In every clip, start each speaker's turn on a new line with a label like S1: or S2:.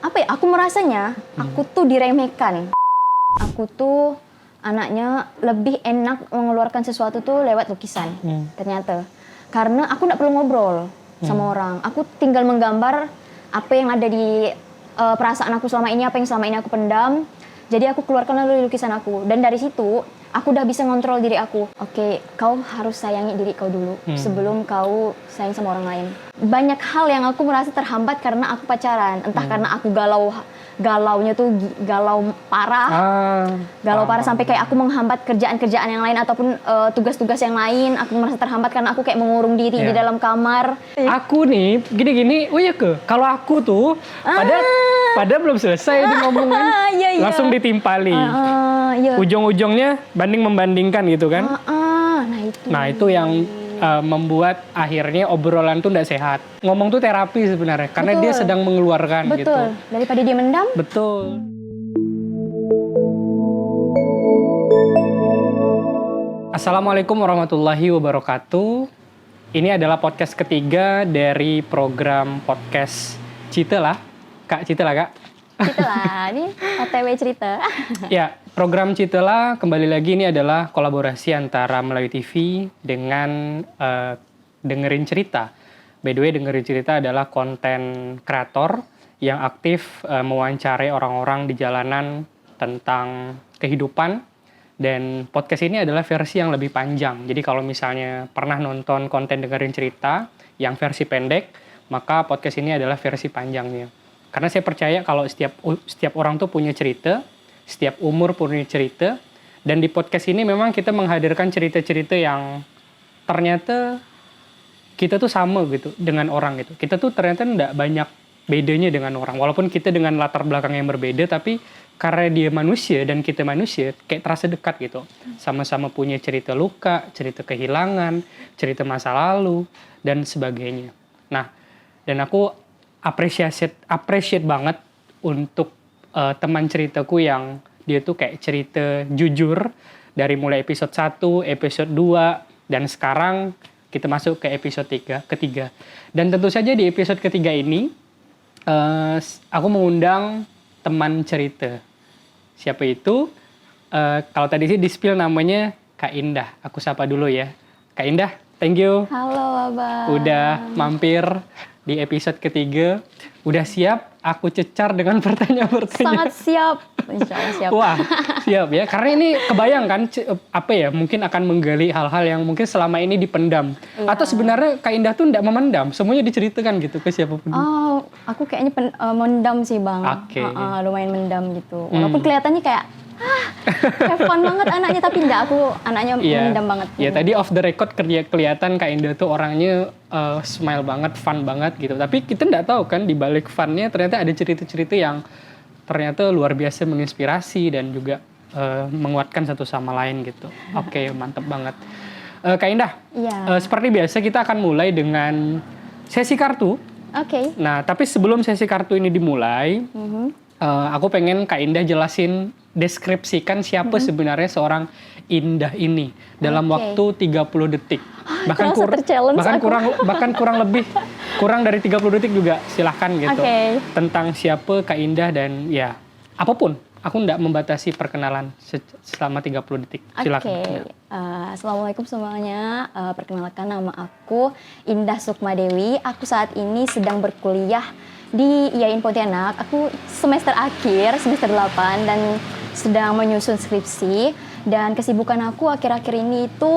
S1: apa ya? Aku merasanya aku tuh diremehkan. Aku tuh anaknya lebih enak mengeluarkan sesuatu tuh lewat lukisan. Ternyata karena aku nggak perlu ngobrol sama orang. Aku tinggal menggambar apa yang ada di perasaan aku selama ini, apa yang selama ini aku pendam. Jadi aku keluarkan lalu lukisan aku. Dan dari situ aku udah bisa ngontrol diri aku. Oke, kau harus sayangi diri kau dulu sebelum kau sayang sama orang lain. Banyak hal yang aku merasa terhambat karena aku pacaran. Entah karena aku galaunya tuh galau parah. Galau parah sampai kayak aku menghambat kerjaan-kerjaan yang lain ataupun tugas-tugas yang lain. Aku merasa terhambat karena aku kayak mengurung diri di dalam kamar.
S2: Aku nih gini-gini, kalau aku tuh pada belum selesai di ngomongin, langsung ditimpali. Ujung-ujungnya banding-membandingkan gitu kan. Nah itu yang membuat akhirnya obrolan tuh nggak sehat. Ngomong tuh terapi sebenarnya, karena dia sedang mengeluarkan gitu.
S1: Betul, daripada dia mendam.
S2: Betul. Assalamualaikum warahmatullahi wabarakatuh. Ini adalah podcast ketiga dari program podcast Citelah. Kak, Citelah, Kak.
S1: Citelah, ini OTW cerita.
S2: Ya, program Citelah kembali lagi ini adalah kolaborasi antara Melayu TV dengan Dengerin Cerita. By the way, Dengerin Cerita adalah konten kreator yang aktif mewawancarai orang-orang di jalanan tentang kehidupan. Dan podcast ini adalah versi yang lebih panjang. Jadi kalau misalnya pernah nonton konten Dengerin Cerita yang versi pendek, maka podcast ini adalah versi panjangnya. Karena saya percaya kalau setiap orang tuh punya cerita, setiap umur punya cerita, dan di podcast ini memang kita menghadirkan cerita-cerita yang ternyata kita tuh sama gitu dengan orang gitu. Kita tuh ternyata enggak banyak bedanya dengan orang. Walaupun kita dengan latar belakang yang berbeda, tapi karena dia manusia dan kita manusia, kayak terasa dekat gitu. Sama-sama punya cerita luka, cerita kehilangan, cerita masa lalu, dan sebagainya. Nah, dan aku appreciate banget untuk teman ceritaku yang dia tuh kayak cerita jujur dari mulai episode 1, episode 2, dan sekarang kita masuk ke episode ketiga. Dan tentu saja di episode ketiga ini aku mengundang teman cerita. Siapa itu? Kalau tadi sih di-spill namanya Kak Indah. Aku sapa dulu ya. Kak Indah, thank you.
S1: Halo, Abang.
S2: Udah mampir di episode ketiga. Udah siap aku cecar dengan pertanyaan-pertanyaan?
S1: Sangat siap. Insya Allah siap.
S2: Wah, siap ya. Karena ini kebayang kan, mungkin akan menggali hal-hal yang mungkin selama ini dipendam. Iya. Atau sebenarnya Kak Indah tuh enggak memendam, semuanya diceritakan gitu ke siapapun.
S1: Oh, aku kayaknya mendam sih, Bang.
S2: Oke.
S1: Lumayan mendam gitu. Walaupun kelihatannya kayak have fun banget anaknya, tapi enggak, aku anaknya mendam banget.
S2: Ya tadi off the record kelihatan Kak Indah tuh orangnya smile banget, fun banget gitu. Tapi kita enggak tahu kan di balik funnya ternyata ada cerita-cerita yang ternyata luar biasa menginspirasi dan juga menguatkan satu sama lain gitu. Oke, mantep banget. Kak Indah, seperti biasa kita akan mulai dengan sesi kartu.
S1: Oke.
S2: Nah, tapi sebelum sesi kartu ini dimulai, aku pengen Kak Indah jelasin, deskripsikan siapa sebenarnya seorang Indah ini dalam waktu 30 detik. Bahkan kurang dari 30 detik juga, silahkan gitu. Tentang siapa Kak Indah dan ya apapun. Aku enggak membatasi perkenalan selama 30 detik. Silakan.
S1: Assalamualaikum semuanya. Perkenalkan, nama aku Indah Sukma Dewi. Aku saat ini sedang berkuliah di IAIN Pontianak. Aku semester akhir, semester 8 dan sedang menyusun skripsi. Dan kesibukan aku akhir-akhir ini itu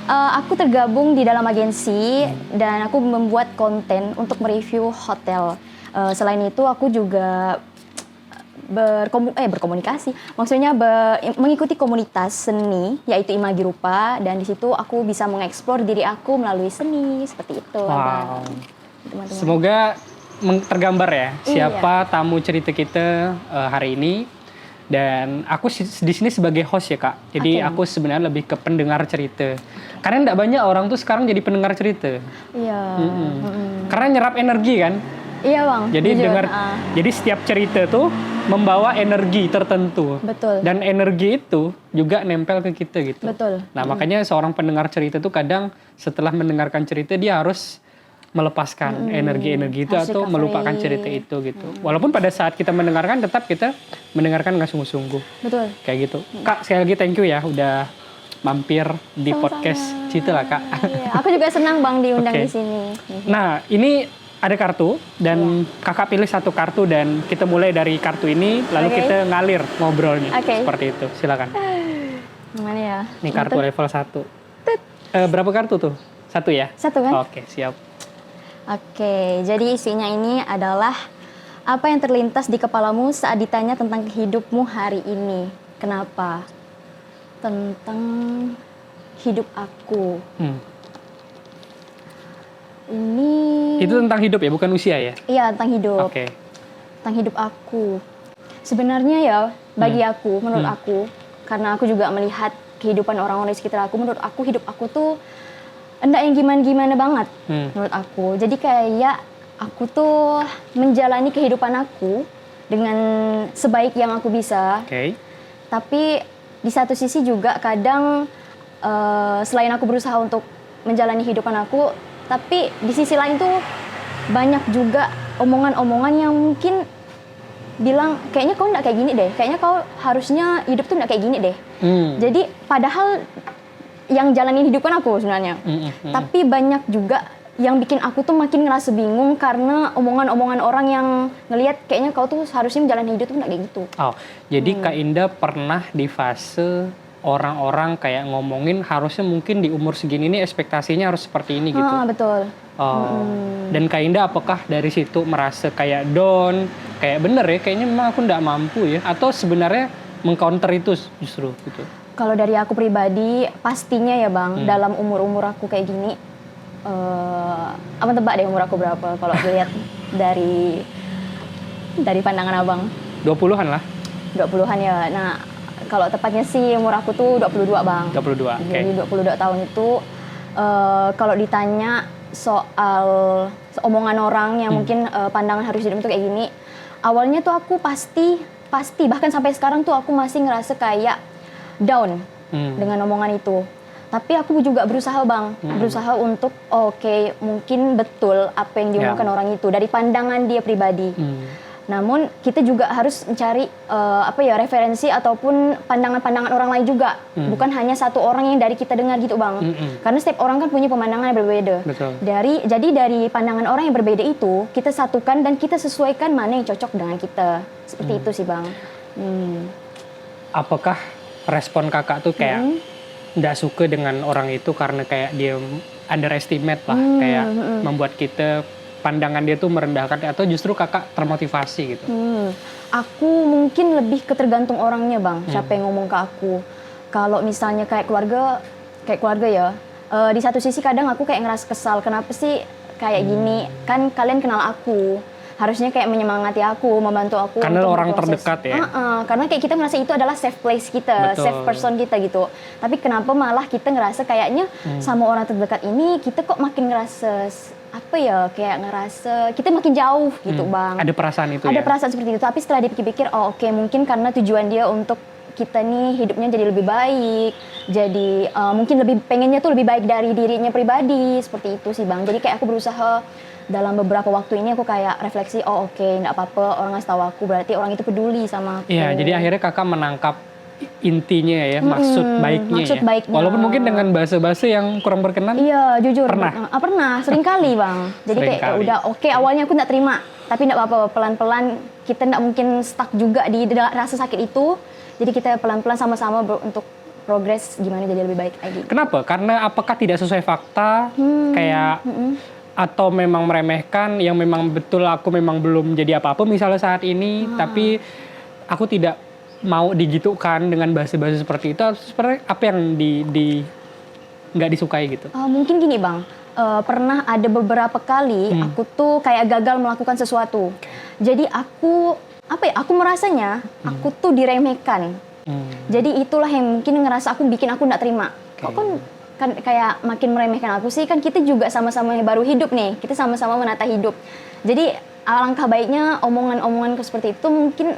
S1: aku tergabung di dalam agensi dan aku membuat konten untuk mereview hotel. Selain itu aku juga berkomunikasi. Maksudnya mengikuti komunitas seni yaitu Imagi Rupa, dan di situ aku bisa mengeksplor diri aku melalui seni seperti itu.
S2: Wow. Teman-teman. Semoga tergambar ya siapa tamu cerita kita hari ini. Dan aku di sini sebagai host ya Kak. Jadi aku sebenarnya lebih ke pendengar cerita. Karena enggak banyak orang tuh sekarang jadi pendengar cerita.
S1: Iya.
S2: Karena nyerap energi kan.
S1: Iya Bang.
S2: Jadi jadi setiap cerita tuh membawa energi tertentu.
S1: Betul.
S2: Dan energi itu juga nempel ke kita gitu.
S1: Betul.
S2: Nah makanya seorang pendengar cerita tuh kadang setelah mendengarkan cerita dia harus melepaskan energi-energi itu
S1: Harus
S2: atau
S1: recovery.
S2: melupakan cerita itu gitu. Walaupun pada saat kita mendengarkan tetap kita mendengarkan dengan sungguh-sungguh.
S1: Betul.
S2: Kayak gitu. Kak, sekali lagi thank you ya udah mampir di
S1: Sama-sama.
S2: podcast Cita lah, Kak.
S1: Iya, aku juga senang Bang diundang
S2: Oke.
S1: di sini.
S2: Nah, ini ada kartu dan Kakak pilih satu kartu dan kita mulai dari kartu ini lalu
S1: Oke.
S2: kita ngalir ngobrolnya.
S1: Oke.
S2: Seperti itu. Silakan.
S1: Gimana ya?
S2: Ini kartu level 1. Berapa kartu tuh? Satu ya?
S1: Satu kan?
S2: Oke, siap.
S1: Oke, jadi isinya ini adalah apa yang terlintas di kepalamu saat ditanya tentang hidupmu hari ini. Kenapa? Tentang hidup aku. Ini
S2: Itu tentang hidup ya, bukan usia ya?
S1: iya tentang hidup.
S2: Oke.
S1: Tentang hidup aku. Sebenarnya ya bagi aku, menurut aku, karena aku juga melihat kehidupan orang-orang di sekitar aku, menurut aku hidup aku tuh enggak yang gimana-gimana banget menurut aku. Jadi kayak aku tuh menjalani kehidupan aku dengan sebaik yang aku bisa.
S2: Oke.
S1: Tapi di satu sisi juga kadang selain aku berusaha untuk menjalani kehidupan aku, tapi di sisi lain tuh banyak juga omongan-omongan yang mungkin bilang kayaknya kau nggak kayak gini deh, kayaknya kau harusnya hidup tuh nggak kayak gini deh. Jadi padahal yang jalanin hidupan aku sebenarnya. Tapi banyak juga yang bikin aku tuh makin ngerasa bingung karena omongan-omongan orang yang ngelihat kayaknya kau tuh harusnya menjalani hidup tuh nggak kayak gitu.
S2: Oh, jadi Kak Indah pernah di fase orang-orang kayak ngomongin harusnya mungkin di umur segini ini ekspektasinya harus seperti ini gitu.
S1: Betul.
S2: Oh. Dan Kak Indah apakah dari situ merasa kayak down, kayak bener ya, kayaknya memang aku nggak mampu ya, atau sebenarnya mengcounter itu justru gitu?
S1: Kalau dari aku pribadi, pastinya ya Bang, dalam umur-umur aku kayak gini, apa tebak deh umur aku berapa kalau dilihat dari pandangan Abang?
S2: 20-an lah.
S1: 20-an ya. Nah, kalau tepatnya sih umur aku tuh 22 Bang.
S2: 22, oke.
S1: Jadi 22 tahun itu kalau ditanya soal omongan orang yang mungkin pandangan harus hidup itu kayak gini, awalnya tuh aku pasti bahkan sampai sekarang tuh aku masih ngerasa kayak down dengan omongan itu. Tapi aku juga berusaha Bang, berusaha untuk oke, mungkin betul apa yang diomongkan orang itu dari pandangan dia pribadi. Namun kita juga harus mencari referensi ataupun pandangan-pandangan orang lain juga, bukan hanya satu orang yang dari kita dengar gitu Bang. Karena setiap orang kan punya pemandangan yang berbeda.
S2: Betul.
S1: Jadi dari pandangan orang yang berbeda itu kita satukan dan kita sesuaikan mana yang cocok dengan kita. Seperti itu sih Bang.
S2: Apakah respon kakak tuh kayak nggak suka dengan orang itu karena kayak dia underestimate lah, kayak membuat kita pandangan dia tuh merendahkan, atau justru kakak termotivasi gitu?
S1: Aku mungkin lebih ketergantung orangnya Bang, siapa yang ngomong ke aku. Kalau misalnya kayak keluarga ya, di satu sisi kadang aku kayak ngerasa kesal, kenapa sih kayak gini, kan kalian kenal aku, harusnya kayak menyemangati aku, membantu aku.
S2: Karena
S1: untuk
S2: orang
S1: berproses.
S2: terdekat ya.
S1: Karena kayak kita ngerasa itu adalah safe place kita,
S2: Betul.
S1: safe person kita gitu. Tapi kenapa malah kita ngerasa kayaknya sama orang terdekat ini kita kok makin ngerasa kayak ngerasa kita makin jauh gitu Bang.
S2: Ada perasaan itu
S1: Ada
S2: ya?
S1: perasaan seperti itu, tapi setelah dipikir-pikir, oke, mungkin karena tujuan dia untuk kita nih hidupnya jadi lebih baik, jadi mungkin pengennya tuh lebih baik dari dirinya pribadi, seperti itu sih Bang. Jadi kayak aku berusaha dalam beberapa waktu ini aku kayak refleksi, nggak apa-apa orang ngasih tahu aku, berarti orang itu peduli sama aku.
S2: Iya, jadi akhirnya kakak menangkap intinya ya, maksud baiknya ya.
S1: baiknya.
S2: Walaupun mungkin dengan bahasa-bahasa yang kurang berkenan.
S1: Iya, jujur.
S2: Pernah?
S1: Pernah, sering kali Bang. Jadi
S2: Sering
S1: kayak
S2: kali.
S1: udah awalnya aku nggak terima, tapi nggak apa-apa, pelan-pelan kita nggak mungkin stuck juga di rasa sakit itu. Jadi kita pelan-pelan sama-sama untuk progres gimana jadi lebih baik lagi.
S2: Kenapa? Karena apakah tidak sesuai fakta, kayak atau memang meremehkan, yang memang betul aku memang belum jadi apa-apa misalnya saat ini, tapi aku tidak mau digitukan dengan bahasa-bahasa seperti itu. Sebenarnya apa yang nggak disukai gitu?
S1: Mungkin gini Bang, pernah ada beberapa kali aku tuh kayak gagal melakukan sesuatu. Jadi aku merasanya aku tuh diremehkan. Jadi itulah yang mungkin ngerasa bikin aku nggak terima. Kok kan kayak makin meremehkan aku sih, kan kita juga sama-sama baru hidup nih, kita sama-sama menata hidup. Jadi alangkah baiknya omongan-omongan seperti itu mungkin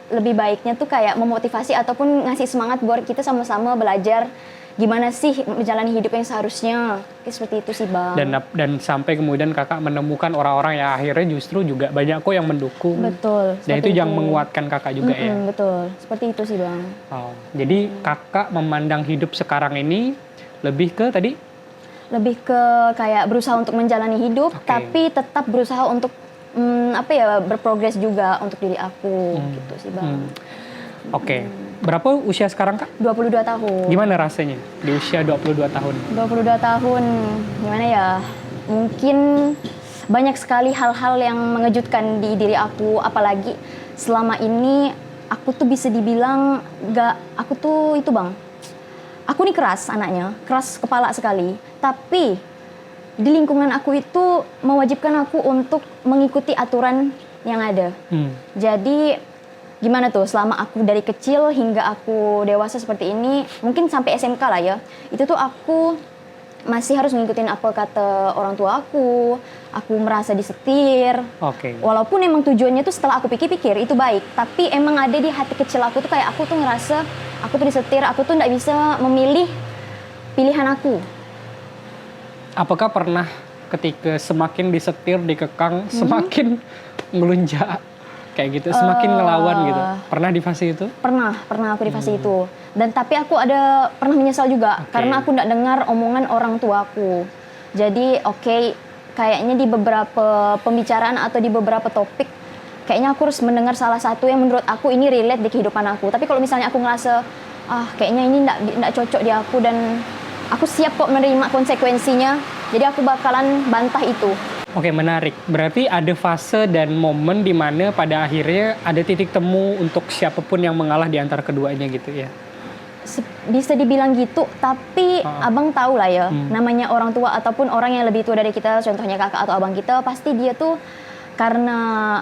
S1: lebih baiknya tuh kayak memotivasi ataupun ngasih semangat buat kita sama-sama belajar gimana sih menjalani hidup yang seharusnya. Kayak seperti itu sih Bang.
S2: Dan sampai kemudian kakak menemukan orang-orang yang akhirnya justru juga banyak kok yang mendukung.
S1: Betul.
S2: Dan itu yang menguatkan kakak juga ya.
S1: Betul, seperti itu sih Bang.
S2: Oh, jadi kakak memandang hidup sekarang ini lebih ke tadi?
S1: Lebih ke kayak berusaha untuk menjalani hidup, tapi tetap berusaha untuk berprogres juga untuk diri aku gitu sih Bang.
S2: Oke. Berapa usia sekarang Kak?
S1: 22 tahun.
S2: Gimana rasanya di usia 22 tahun?
S1: 22 tahun, gimana ya? Mungkin banyak sekali hal-hal yang mengejutkan di diri aku, apalagi selama ini aku tuh bisa dibilang aku tuh itu Bang. Aku nih keras anaknya, keras kepala sekali. Tapi di lingkungan aku itu mewajibkan aku untuk mengikuti aturan yang ada. Jadi gimana tuh selama aku dari kecil hingga aku dewasa seperti ini, mungkin sampai SMK lah ya, itu tuh aku masih harus ngikutin apa kata orang tua aku merasa disetir. Walaupun emang tujuannya tuh setelah aku pikir-pikir itu baik, tapi emang ada di hati kecil aku tuh kayak aku tuh ngerasa aku tuh disetir, aku tuh nggak bisa memilih pilihan aku.
S2: Apakah pernah ketika semakin disetir, dikekang, semakin melunjak? Kayak gitu, semakin ngelawan gitu. Pernah di fase itu?
S1: Pernah aku di fase itu. Dan tapi aku pernah menyesal juga karena aku tidak dengar omongan orang tuaku. Jadi kayaknya di beberapa pembicaraan atau di beberapa topik, kayaknya aku harus mendengar salah satu yang menurut aku ini relate di kehidupan aku. Tapi kalau misalnya aku ngerasa, kayaknya ini tidak cocok di aku dan aku siap kok menerima konsekuensinya, jadi aku bakalan bantah itu.
S2: Oke, menarik. Berarti ada fase dan momen di mana pada akhirnya ada titik temu untuk siapapun yang mengalah di antara keduanya gitu ya?
S1: Bisa dibilang gitu, tapi abang tahu lah ya, namanya orang tua ataupun orang yang lebih tua dari kita, contohnya kakak atau abang kita, pasti dia tuh karena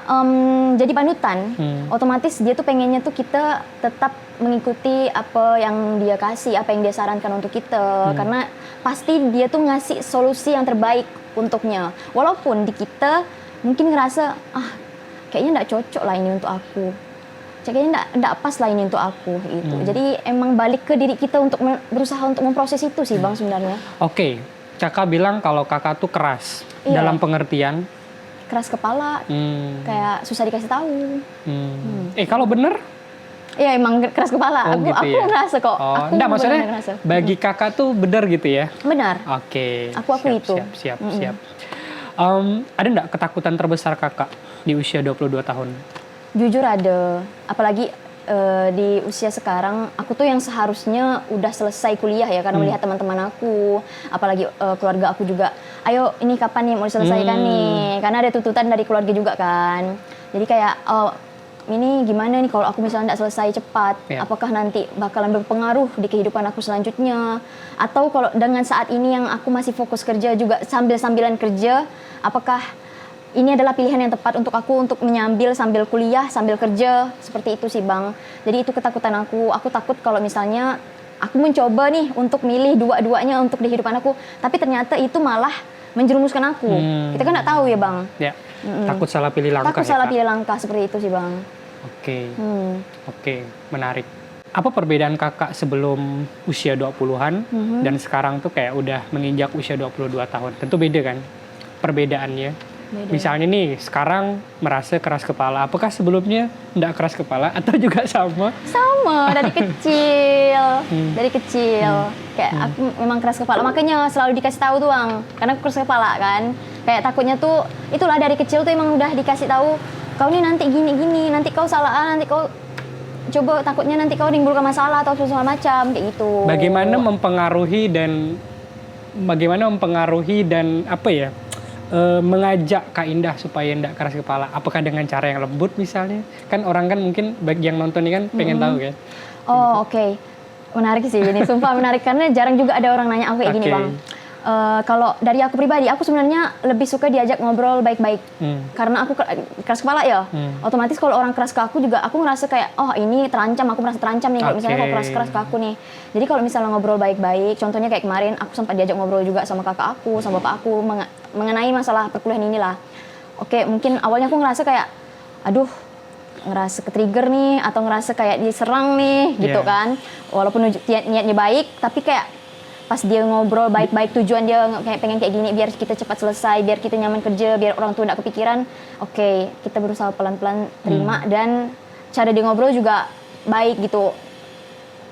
S1: jadi panutan, otomatis dia tuh pengennya tuh kita tetap mengikuti apa yang dia kasih, apa yang dia sarankan untuk kita, karena pasti dia tuh ngasih solusi yang terbaik untuknya. Walaupun di kita mungkin ngerasa kayaknya nggak cocok lah ini untuk aku, kayaknya nggak pas lah ini untuk aku gitu. Jadi emang balik ke diri kita untuk berusaha untuk memproses itu sih Bang sebenarnya.
S2: Oke, kakak bilang kalau kakak tuh keras dalam pengertian
S1: keras kepala, kayak susah dikasih tahu.
S2: Kalau bener?
S1: Iya emang keras kepala. Aku ngerasa kok.
S2: Enggak, maksudnya bagi kakak tuh benar gitu ya?
S1: Benar.
S2: Oke.
S1: Aku itu.
S2: Siap. Ada enggak ketakutan terbesar kakak di usia 22 tahun?
S1: Jujur ada. Apalagi di usia sekarang, aku tuh yang seharusnya udah selesai kuliah ya, karena melihat teman-teman aku, apalagi keluarga aku juga, ayo ini kapan nih mau diselesaikan nih, karena ada tuntutan dari keluarga juga kan. Jadi kayak, ini gimana nih kalau aku misalnya nggak selesai cepat, apakah nanti bakalan berpengaruh di kehidupan aku selanjutnya, atau kalau dengan saat ini yang aku masih fokus kerja juga sambil-sambilan kerja, apakah ini adalah pilihan yang tepat untuk aku untuk menyambil sambil kuliah, sambil kerja, seperti itu sih Bang. Jadi itu ketakutan aku takut kalau misalnya aku mencoba nih untuk milih dua-duanya untuk di kehidupan aku, tapi ternyata itu malah menjerumuskan aku. Kita kan nggak tahu ya Bang.
S2: Ya. Takut salah pilih langkah.
S1: Takut salah pilih langkah, seperti itu sih Bang.
S2: Oke, menarik. Apa perbedaan kakak sebelum usia 20-an dan sekarang tuh kayak udah menginjak usia 22 tahun? Tentu beda kan perbedaannya. Beda. Misalnya nih, sekarang merasa keras kepala. Apakah sebelumnya enggak keras kepala atau juga sama?
S1: Sama, dari kecil. Dari kecil. Kayak aku memang keras kepala. Makanya selalu dikasih tahu tuh Bang. Karena aku keras kepala kan. Kayak takutnya tuh, itulah dari kecil tuh emang udah dikasih tahu, kau nih nanti gini-gini, nanti kau salah, nanti kau coba takutnya nanti kau menimbulkan masalah atau segala macam kayak gitu.
S2: Bagaimana mempengaruhi dan apa ya? Mengajak Kak Indah supaya tidak keras kepala. Apakah dengan cara yang lembut misalnya? Kan orang kan mungkin bagi yang nonton ini kan pengen tahu kan.
S1: Oke. Menarik sih ini, sumpah menarik karena jarang juga ada orang nanya aku kayak gini Bang. Kalau dari aku pribadi, aku sebenarnya lebih suka diajak ngobrol baik-baik. Karena aku keras kepala ya. Otomatis kalau orang keras ke aku juga, aku ngerasa kayak, oh ini terancam, aku merasa terancam nih kalau misalnya kau keras-keras ke aku nih. Jadi kalau misalnya ngobrol baik-baik, contohnya kayak kemarin, aku sempat diajak ngobrol juga sama kakak aku, sama bapak aku, mengenai masalah perkuliahan inilah. Oke, mungkin awalnya aku ngerasa kayak, aduh, ngerasa ke-trigger nih atau ngerasa kayak diserang nih gitu
S2: Yeah.
S1: kan. Walaupun niatnya baik, tapi kayak pas dia ngobrol baik-baik, tujuan dia kayak pengen kayak gini biar kita cepat selesai, biar kita nyaman kerja, biar orang tua nggak kepikiran. Oke, kita berusaha pelan-pelan terima dan cara dia ngobrol juga baik gitu.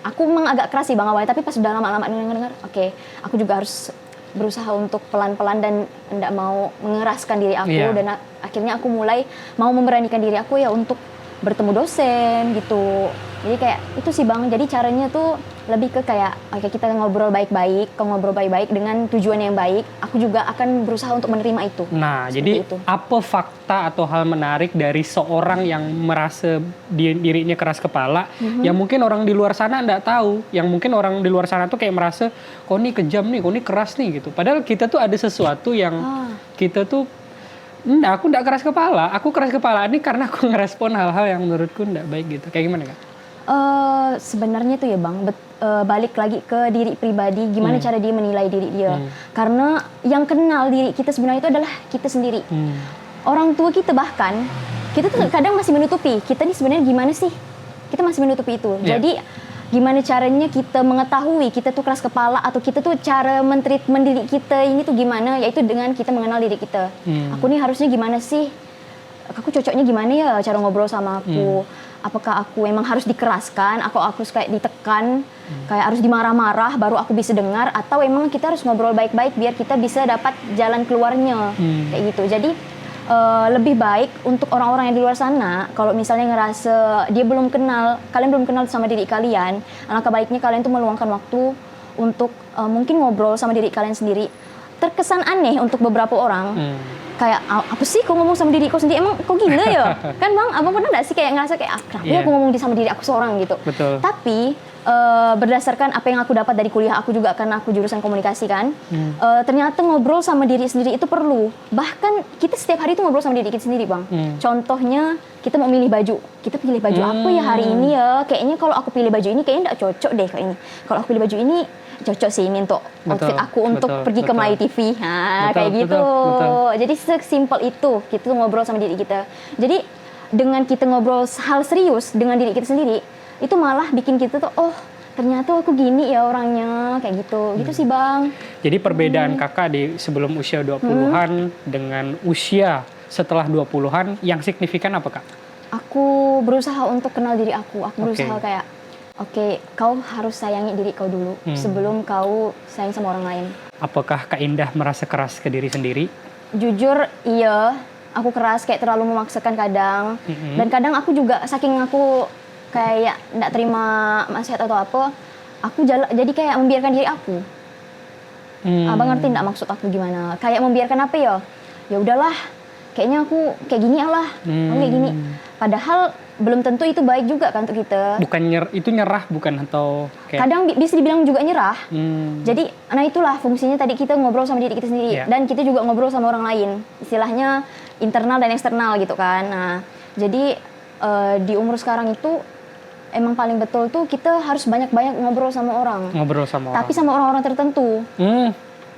S1: Aku memang agak keras sih Bang awalnya, tapi pas udah lama-lama dengar, oke, aku juga harus berusaha untuk pelan-pelan dan tidak mau mengeraskan diri aku.
S2: Iya.
S1: Dan akhirnya aku mulai mau memberanikan diri aku ya untuk bertemu dosen gitu. Jadi kayak itu sih Bang, jadi caranya tuh lebih ke kayak oke, kita ngobrol baik-baik, dengan tujuan yang baik. Aku juga akan berusaha untuk menerima itu.
S2: Nah,
S1: Seperti
S2: jadi
S1: itu.
S2: apa fakta atau hal menarik dari seorang yang merasa dirinya keras kepala, yang mungkin orang di luar sana nggak tahu, yang mungkin orang di luar sana tuh kayak merasa, kok ini kejam nih, kok ini keras nih gitu. Padahal kita tuh ada sesuatu yang kita tuh, aku nggak keras kepala, aku keras kepala ini karena aku ngerespon hal-hal yang menurutku nggak baik gitu. Kayak gimana Kak?
S1: Sebenarnya tuh ya Bang, balik lagi ke diri pribadi, gimana cara dia menilai diri dia. Karena yang kenal diri kita sebenarnya itu adalah kita sendiri. Orang tua kita bahkan, kita tuh kadang masih menutupi, kita nih sebenarnya gimana sih? Kita masih menutupi itu.
S2: Yeah.
S1: Jadi gimana caranya kita mengetahui kita tuh keras kepala atau kita tuh cara mentreatment diri kita ini tuh gimana, yaitu dengan kita mengenal diri kita. Aku nih harusnya gimana sih? Aku cocoknya gimana ya cara ngobrol sama aku? Apakah aku emang harus dikeraskan, aku harus kayak ditekan, kayak harus dimarah-marah baru aku bisa dengar, atau emang kita harus ngobrol baik-baik biar kita bisa dapat jalan keluarnya, kayak gitu. Jadi lebih baik untuk orang-orang yang di luar sana, kalau misalnya ngerasa dia belum kenal, kalian belum kenal sama diri kalian, alangkah baiknya kalian tuh meluangkan waktu untuk mungkin ngobrol sama diri kalian sendiri. Terkesan aneh untuk beberapa orang. Kayak apa sih kok ngomong sama diri kau sendiri, emang kok gila ya? Kan Bang, abang pernah nggak sih kayak ngerasa kayak kenapa ya aku ngomong sama diri aku seorang gitu.
S2: Betul.
S1: Tapi berdasarkan apa yang aku dapat dari kuliah aku juga, karena aku jurusan komunikasi kan, ternyata ngobrol sama diri sendiri itu perlu. Bahkan kita setiap hari itu ngobrol sama diri kita sendiri Bang. Contohnya kita mau milih baju, kita pilih baju apa ya hari ini ya, kayaknya kalau aku pilih baju ini kayaknya nggak cocok deh kayak ini. Kalau aku pilih baju ini cocok sih ini untuk outfit aku untuk pergi ke Melayu TV. Kayak gitu.
S2: Betul.
S1: Jadi sesimpel itu kita ngobrol sama diri kita. Jadi dengan kita ngobrol hal serius dengan diri kita sendiri, itu malah bikin kita tuh ternyata aku gini ya orangnya, kayak gitu. Gitu sih Bang.
S2: Jadi perbedaan Kakak di sebelum usia 20-an dengan usia setelah 20-an yang signifikan apa Kak?
S1: Aku berusaha untuk kenal diri aku. Aku berusaha kayak oke, kau harus sayangi diri kau dulu sebelum kau sayang sama orang lain.
S2: Apakah Kak Indah merasa keras ke diri sendiri?
S1: Jujur, iya. Aku keras, kayak terlalu memaksakan kadang. Dan kadang aku juga, saking aku kayak nggak terima nasihat atau apa, aku jadi kayak membiarkan diri aku. Abang ngerti nggak maksud aku gimana? Kayak membiarkan apa ya? Ya udahlah, kayaknya aku kayak gini lah. Aku kayak gini. Padahal belum tentu itu baik juga kan untuk kita.
S2: Bukan itu nyerah bukan atau kayak...
S1: Kadang bisa dibilang juga nyerah. Jadi, nah itulah fungsinya tadi kita ngobrol sama diri kita sendiri. Dan kita juga ngobrol sama orang lain. Istilahnya internal dan eksternal gitu kan. Nah, jadi di umur sekarang itu emang paling betul tuh kita harus banyak-banyak ngobrol sama orang.
S2: Ngobrol sama orang.
S1: Tapi sama orang-orang tertentu.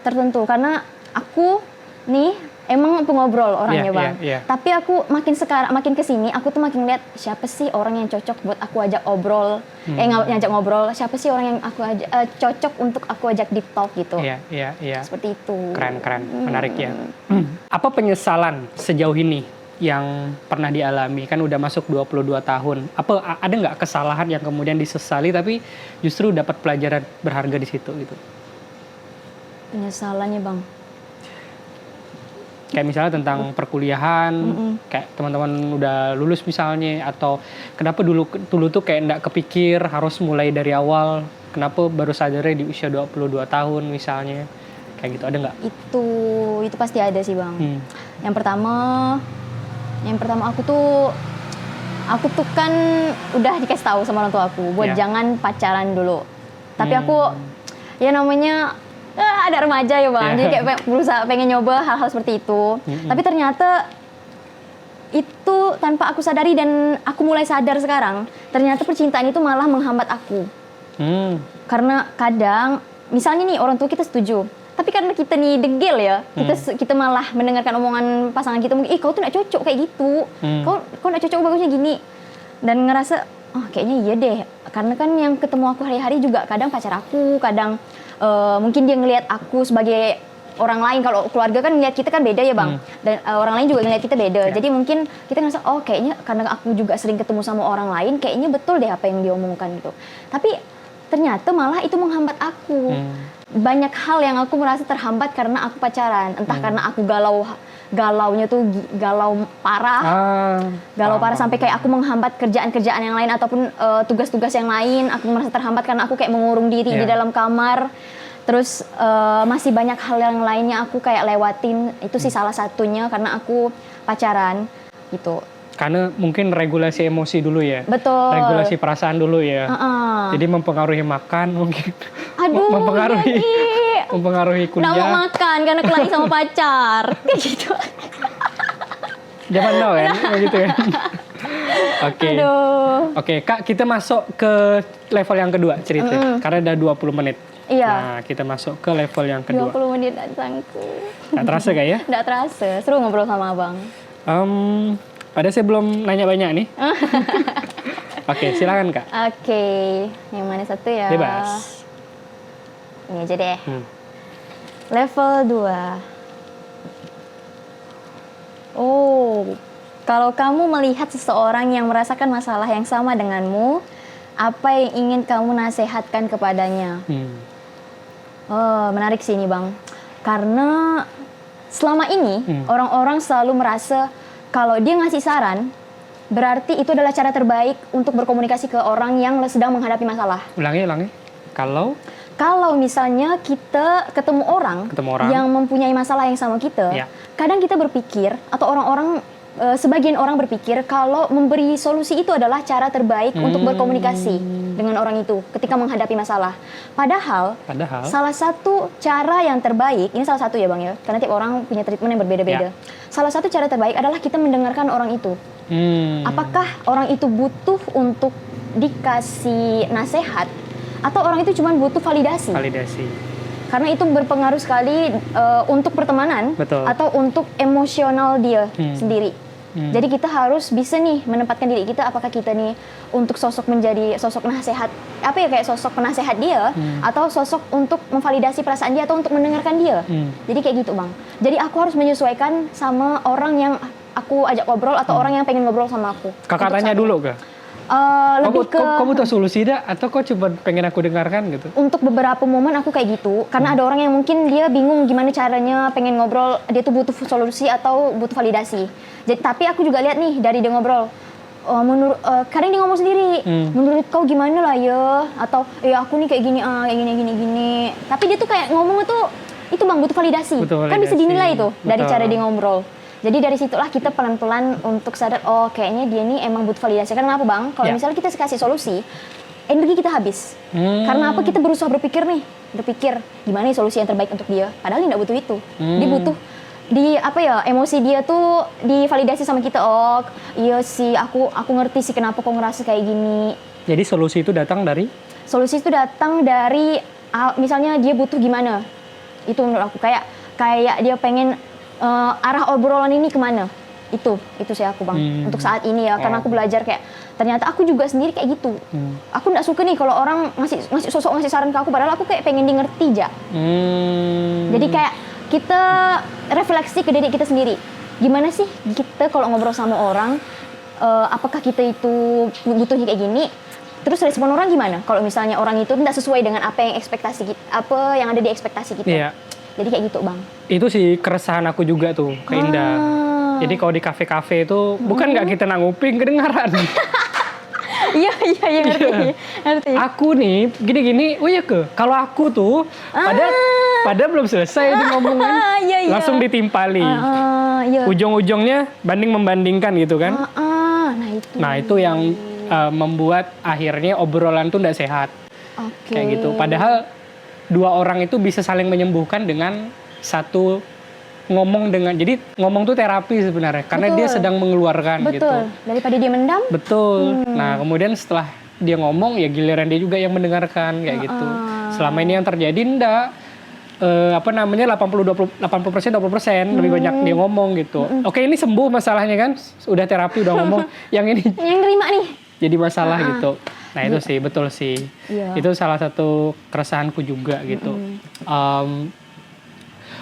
S1: Tertentu. Karena aku nih emang pengobrol orangnya Bang. Tapi aku makin kesini aku tuh makin lihat siapa sih orang yang cocok buat aku ajak obrol, ngajak ngobrol. Siapa sih orang yang aku cocok untuk aku ajak deep talk gitu.
S2: Iya.
S1: Seperti itu.
S2: Keren, menarik ya. Apa penyesalan sejauh ini yang pernah dialami? Kan udah masuk 22 tahun. Apa ada nggak kesalahan yang kemudian disesali tapi justru dapat pelajaran berharga di situ gitu?
S1: Penyesalannya Bang.
S2: Kayak misalnya tentang perkuliahan, kayak teman-teman udah lulus misalnya, atau kenapa dulu tuh kayak nggak kepikir harus mulai dari awal, kenapa baru sadarnya di usia 22 tahun misalnya, kayak gitu, ada nggak?
S1: Itu pasti ada sih Bang. Yang pertama aku tuh kan udah dikasih tahu sama orang tua aku buat jangan pacaran dulu. Tapi aku ya namanya ada remaja ya Bang, jadi kayak berusaha pengen nyoba hal-hal seperti itu. Tapi ternyata itu tanpa aku sadari dan aku mulai sadar sekarang, ternyata percintaan itu malah menghambat aku. Karena kadang, misalnya nih orang tua kita setuju, tapi karena kita nih degil ya, kita malah mendengarkan omongan pasangan kita, kau tuh gak cocok kayak gitu, kau gak cocok, bagusnya gini. dan ngerasa oh kayaknya iya deh, karena kan yang ketemu aku hari-hari juga kadang pacar aku, kadang mungkin dia ngelihat aku sebagai orang lain. Kalau keluarga kan ngelihat kita kan beda ya bang, dan orang lain juga ngelihat kita beda. Jadi mungkin kita ngerasa oh kayaknya karena aku juga sering ketemu sama orang lain, kayaknya betul deh apa yang dia omongkan gitu. Tapi ternyata malah itu menghambat aku. Banyak hal yang aku merasa terhambat karena aku pacaran. Entah karena aku galaunya tuh galau parah. Galau parah sampai kayak aku menghambat kerjaan-kerjaan yang lain ataupun tugas-tugas yang lain. Aku merasa terhambat karena aku kayak mengurung diri di dalam kamar. Terus masih banyak hal yang lainnya aku kayak lewatin. Itu sih salah satunya karena aku pacaran gitu.
S2: Karena mungkin regulasi emosi dulu ya.
S1: Betul.
S2: Regulasi perasaan dulu ya. Jadi mempengaruhi makan mungkin.
S1: Aduh,
S2: mempengaruhi kuliah.
S1: Nggak mau makan karena kelahi sama pacar. Kayak gitu.
S2: Zaman now kan, gitu kan. Oke. Oke, Kak, kita masuk ke level yang kedua cerita. Karena udah 20 menit.
S1: Iya.
S2: Nah, kita masuk ke level yang kedua.
S1: 20 menit datangku.
S2: Nggak terasa gak ya?
S1: Nggak terasa. Seru ngobrol sama abang.
S2: Padahal saya belum nanya banyak nih. Oke, silakan Kak.
S1: Oke, yang mana satu ya?
S2: Bebas.
S1: Ini aja deh. Level 2. Oh, kalau kamu melihat seseorang yang merasakan masalah yang sama denganmu, apa yang ingin kamu nasihatkan kepadanya? Oh, menarik sih ini bang. Karena selama ini orang-orang selalu merasa kalau dia ngasih saran, berarti itu adalah cara terbaik untuk berkomunikasi ke orang yang sedang menghadapi masalah.
S2: Ulangi.
S1: Kalau misalnya kita ketemu orang yang mempunyai masalah yang sama kita, kadang kita berpikir, atau orang-orang, sebagian orang berpikir kalau memberi solusi itu adalah cara terbaik untuk berkomunikasi dengan orang itu ketika menghadapi masalah. Padahal salah satu cara yang terbaik, ini salah satu ya bang ya, karena tiap orang punya treatment yang berbeda-beda. Salah satu cara terbaik adalah kita mendengarkan orang itu. Apakah orang itu butuh untuk dikasih nasihat, atau orang itu cuma butuh validasi? Karena itu berpengaruh sekali untuk pertemanan.
S2: Betul.
S1: Atau untuk emosional dia sendiri. Jadi kita harus bisa nih menempatkan diri kita, apakah kita nih untuk sosok menjadi sosok nasihat, apa ya, kayak sosok penasehat dia, atau sosok untuk memvalidasi perasaan dia, atau untuk mendengarkan dia. Jadi kayak gitu bang. Jadi aku harus menyesuaikan sama orang yang aku ajak ngobrol, atau orang yang pengen ngobrol sama aku.
S2: Kakak tanya dulu gak? Kamu tahu solusi dah, atau kok cuma pengen aku dengarkan gitu? Untuk
S1: beberapa momen aku kayak gitu, karena ada orang yang mungkin dia bingung gimana caranya pengen ngobrol, dia tuh butuh solusi atau butuh validasi. Jadi, tapi aku juga lihat nih dari dia ngobrol, kadang dia ngomong sendiri, menurut kau gimana lah ya, atau ya aku nih kayak gini, gini. Tapi dia tuh kayak ngomong itu bang butuh validasi. Kan bisa dinilai tuh dari cara dia ngobrol. Jadi dari situlah kita pelan-pelan untuk sadar, oh kayaknya dia nih emang butuh validasi. Karena apa bang? Kalau misalnya kita kasih solusi, energi kita habis. Karena apa? Kita berusaha berpikir gimana nih solusi yang terbaik untuk dia. Padahal dia nggak butuh itu. Dia butuh emosi dia tuh divalidasi sama kita. Oh iya sih, aku ngerti sih kenapa kau ngerasa kayak gini.
S2: Jadi solusi itu datang dari? Solusi itu datang dari
S1: misalnya dia butuh gimana. Itu menurut aku kayak dia pengen arah obrolan ini kemana. Itu sih aku bang untuk saat ini ya, karena aku belajar kayak ternyata aku juga sendiri kayak gitu. Aku nggak suka nih kalau orang ngasih saran ke aku, padahal aku kayak pengen di ngerti aja. Jadi kayak kita refleksi ke diri kita sendiri, gimana sih kita kalau ngobrol sama orang, apakah kita itu butuhnya kayak gini, terus respon orang gimana kalau misalnya orang itu tidak sesuai dengan apa yang ada di ekspektasi kita. Jadi kayak gitu bang. Itu sih keresahan aku juga tuh ke Indah. Jadi kalau di kafe-kafe itu bukan nggak kita nguping, kedengaran. Iya ngerti. Aku nih gini-gini, kalau aku tuh pada belum selesai di ngomongan, langsung ditimpali. Ujung-ujungnya banding-membandingkan gitu kan. Nah itu yang membuat akhirnya obrolan tuh nggak sehat. Kayak gitu. Padahal dua orang itu bisa saling menyembuhkan dengan satu ngomong jadi ngomong tuh terapi sebenarnya, karena dia sedang mengeluarkan gitu. Daripada dia mendam. Nah kemudian setelah dia ngomong ya giliran dia juga yang mendengarkan kayak gitu. Selama ini yang terjadi 80% 20% lebih banyak dia ngomong gitu. Oke, ini sembuh masalahnya kan, udah terapi, udah ngomong. Yang ini yang nerima nih
S2: jadi masalah gitu. Nah itu sih betul sih.
S1: Iya.
S2: Itu salah satu keresahanku juga gitu.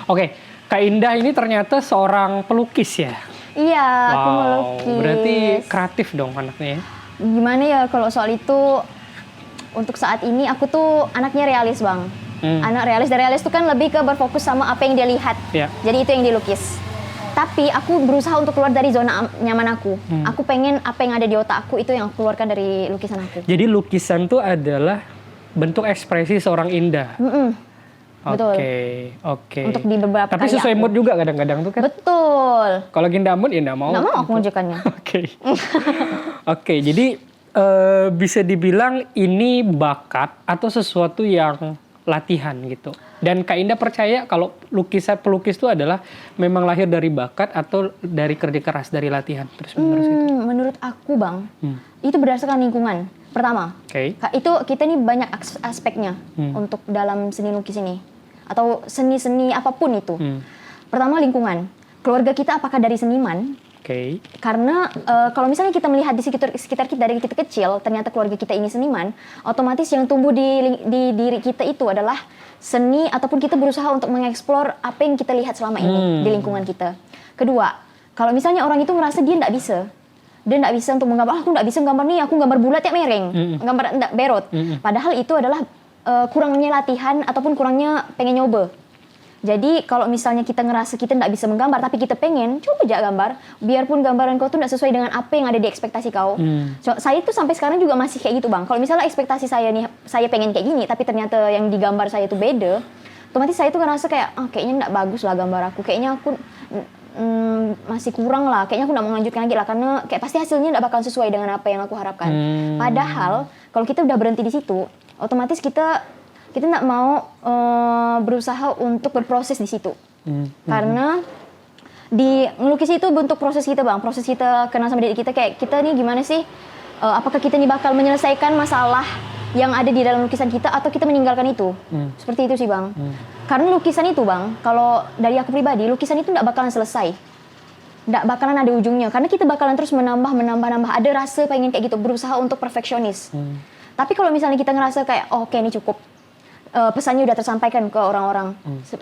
S2: Oke, Kak Indah ini ternyata seorang pelukis ya.
S1: Iya, aku melukis.
S2: Berarti kreatif dong anaknya ya.
S1: Gimana ya kalau soal itu, untuk saat ini aku tuh anaknya realis bang. Anak realis, dan realis itu kan lebih ke berfokus sama apa yang dia lihat.
S2: Iya.
S1: Jadi itu yang dilukis. Tapi aku berusaha untuk keluar dari zona nyaman aku. Aku pengen apa yang ada di otak aku itu yang aku keluarkan dari lukisan aku.
S2: Jadi lukisan tuh adalah bentuk ekspresi seorang Indah.
S1: Betul.
S2: Oke.
S1: Untuk di beberapa
S2: Tapi
S1: karya
S2: sesuai
S1: aku.
S2: mood juga kadang-kadang tuh kan.
S1: Betul.
S2: Kalau lagi nggak mood ya nggak mau.
S1: Nggak mau aku menunjukkannya.
S2: Oke. Oke, jadi bisa dibilang ini bakat atau sesuatu yang latihan gitu. Dan Kak Indah percaya kalau pelukis itu adalah memang lahir dari bakat atau dari kerja keras, dari latihan terus menerus gitu.
S1: Menurut aku bang, itu berdasarkan lingkungan. Pertama, itu kita ini banyak aspeknya untuk dalam seni lukis ini. Atau seni-seni apapun itu. Pertama lingkungan. Keluarga kita apakah dari seniman? Karena kalau misalnya kita melihat di sekitar kita dari kita kecil, ternyata keluarga kita ini seniman, otomatis yang tumbuh di diri kita itu adalah seni, ataupun kita berusaha untuk mengeksplor apa yang kita lihat selama ini di lingkungan kita. Kedua, kalau misalnya orang itu merasa dia nggak bisa untuk menggambar, aku nggak bisa gambar nih, aku gambar bulat ya mereng, gambar nggak berot. Padahal itu adalah kurangnya latihan ataupun kurangnya pengen nyoba. Jadi kalau misalnya kita ngerasa kita nggak bisa menggambar, tapi kita pengen, coba aja gambar. Biarpun gambaran kau tuh nggak sesuai dengan apa yang ada di ekspektasi kau. So, saya tuh sampai sekarang juga masih kayak gitu bang. Kalau misalnya ekspektasi saya nih, saya pengen kayak gini, tapi ternyata yang digambar saya tuh beda, otomatis saya tuh ngerasa kayak, kayaknya nggak bagus lah gambar aku. Kayaknya aku masih kurang lah. Kayaknya aku nggak mau melanjutkan lagi lah, karena kayak pasti hasilnya nggak bakal sesuai dengan apa yang aku harapkan. Padahal kalau kita udah berhenti di situ, otomatis kita nggak mau berusaha untuk berproses di situ. Karena di ngelukis itu bentuk proses kita bang, proses kita kenal sama diri kita, kayak kita nih gimana sih, apakah kita nih bakal menyelesaikan masalah yang ada di dalam lukisan kita atau kita meninggalkan itu. Seperti itu sih bang. Karena lukisan itu bang, kalau dari aku pribadi, lukisan itu nggak bakalan selesai, nggak bakalan ada ujungnya, karena kita bakalan terus menambah, ada rasa pengen kayak gitu, berusaha untuk perfeksionis. Tapi kalau misalnya kita ngerasa kayak, oke ini cukup, pesannya udah tersampaikan ke orang-orang,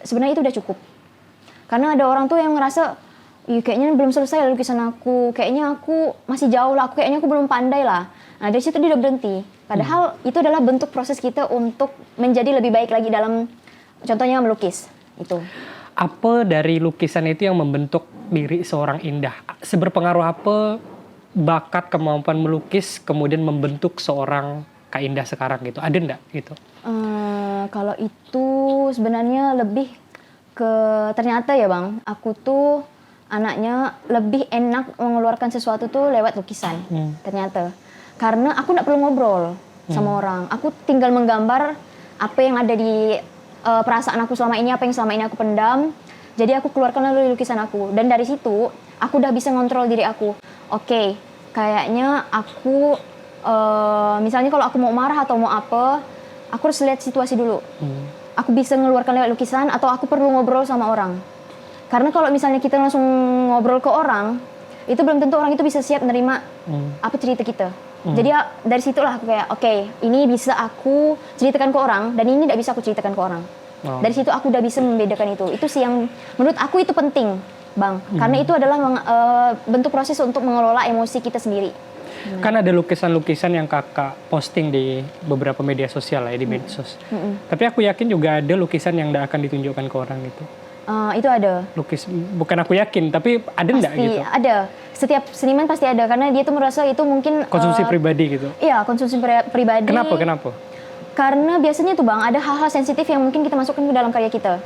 S1: sebenarnya itu udah cukup. Karena ada orang tuh yang ngerasa, kayaknya belum selesai lukisan aku, kayaknya aku masih jauh lah, kayaknya aku belum pandai lah. Nah dari situ dia udah berhenti. Padahal itu adalah bentuk proses kita untuk menjadi lebih baik lagi dalam, contohnya melukis itu.
S2: Apa dari lukisan itu yang membentuk diri seorang Indah? Seberpengaruh apa bakat, kemampuan melukis kemudian membentuk seorang Kak Indah sekarang gitu? Ada enggak gitu?
S1: Kalau itu sebenarnya lebih ke, ternyata ya bang, aku tuh anaknya lebih enak mengeluarkan sesuatu tuh lewat lukisan. Ternyata. Karena aku nggak perlu ngobrol sama orang. Aku tinggal menggambar apa yang ada di perasaan aku selama ini, apa yang selama ini aku pendam. Jadi aku keluarkan lalu lukisan aku. Dan dari situ, aku udah bisa ngontrol diri aku. Oke, kayaknya aku, misalnya kalau aku mau marah atau mau apa, aku harus lihat situasi dulu. Aku bisa mengeluarkan lewat lukisan atau aku perlu ngobrol sama orang. Karena kalau misalnya kita langsung ngobrol ke orang, itu belum tentu orang itu bisa siap menerima apa cerita kita. Jadi ya, dari situlah aku kayak, oke, ini bisa aku ceritakan ke orang dan ini tidak bisa aku ceritakan ke orang. Dari situ aku udah bisa membedakan itu. Itu sih yang menurut aku itu penting, bang. Karena itu adalah bentuk proses untuk mengelola emosi kita sendiri.
S2: Kan ada lukisan-lukisan yang kakak posting di beberapa media sosial ya, di medsos. Tapi aku yakin juga ada lukisan yang tidak akan ditunjukkan ke orang gitu.
S1: Itu ada.
S2: Bukan aku yakin, tapi ada enggak gitu?
S1: Ada. Setiap seniman pasti ada, karena dia tuh merasa itu mungkin
S2: konsumsi pribadi gitu.
S1: Iya, konsumsi pribadi.
S2: Kenapa?
S1: Karena biasanya tuh bang, ada hal-hal sensitif yang mungkin kita masukkan ke dalam karya kita.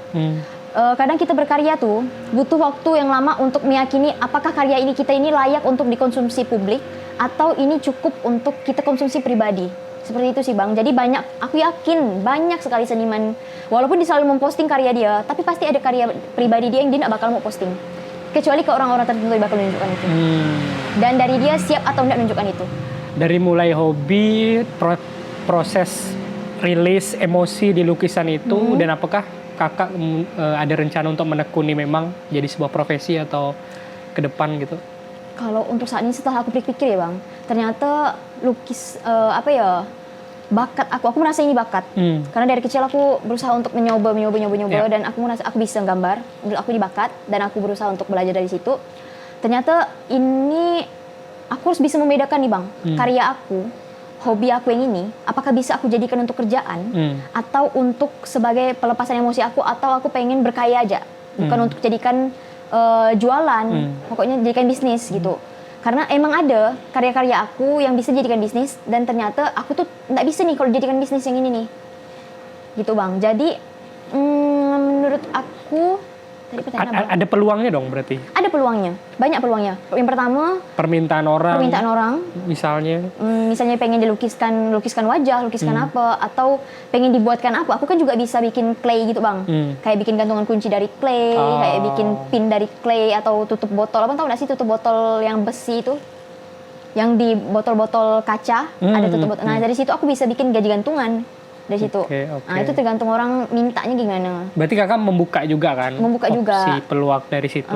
S1: Kadang kita berkarya tuh butuh waktu yang lama untuk meyakini apakah karya kita ini layak untuk dikonsumsi publik atau ini cukup untuk kita konsumsi pribadi. Seperti itu sih bang. Jadi aku yakin banyak sekali seniman, walaupun dia selalu memposting karya dia, tapi pasti ada karya pribadi dia yang dia nggak bakal mau posting. Kecuali ke orang-orang tertentu yang bakal menunjukkan itu. Dan dari dia siap atau enggak menunjukkan itu. Dari
S2: mulai hobi, proses rilis emosi di lukisan itu, dan apakah kakak ada rencana untuk menekuni memang jadi sebuah profesi atau ke depan gitu?
S1: Kalau untuk saat ini setelah aku pikir-pikir ya Bang, ternyata lukis bakat aku merasa ini bakat. Karena dari kecil aku berusaha untuk mencoba dan aku merasa aku bisa gambar. Menurut aku ini bakat dan aku berusaha untuk belajar dari situ. Ternyata ini aku harus bisa membedakan nih Bang, karya aku, hobi aku yang ini, apakah bisa aku jadikan untuk kerjaan atau untuk sebagai pelepasan emosi aku, atau aku pengen berkaya aja, bukan untuk jadikan jualan, pokoknya jadikan bisnis gitu. Karena emang ada karya-karya aku yang bisa dijadikan bisnis dan ternyata aku tuh nggak bisa nih kalau dijadikan bisnis yang ini nih, gitu Bang. Jadi menurut aku tadi pertanyaan apa?
S2: Ada peluangnya dong berarti? Ada
S1: peluangnya, banyak peluangnya. Yang pertama permintaan orang. Misalnya pengen dilukiskan wajah, apa, atau pengen dibuatkan apa. Aku kan juga bisa bikin clay gitu Bang. Kayak bikin gantungan kunci dari clay, kayak bikin pin dari clay, atau tutup botol. Abang tahu nggak sih tutup botol yang besi itu? Yang di botol-botol kaca ada tutup botol. Nah dari situ aku bisa bikin gaji gantungan. Dari situ. Nah itu tergantung orang mintanya gimana.
S2: Berarti kakak membuka juga kan? Membuka juga. Opsi peluang dari situ.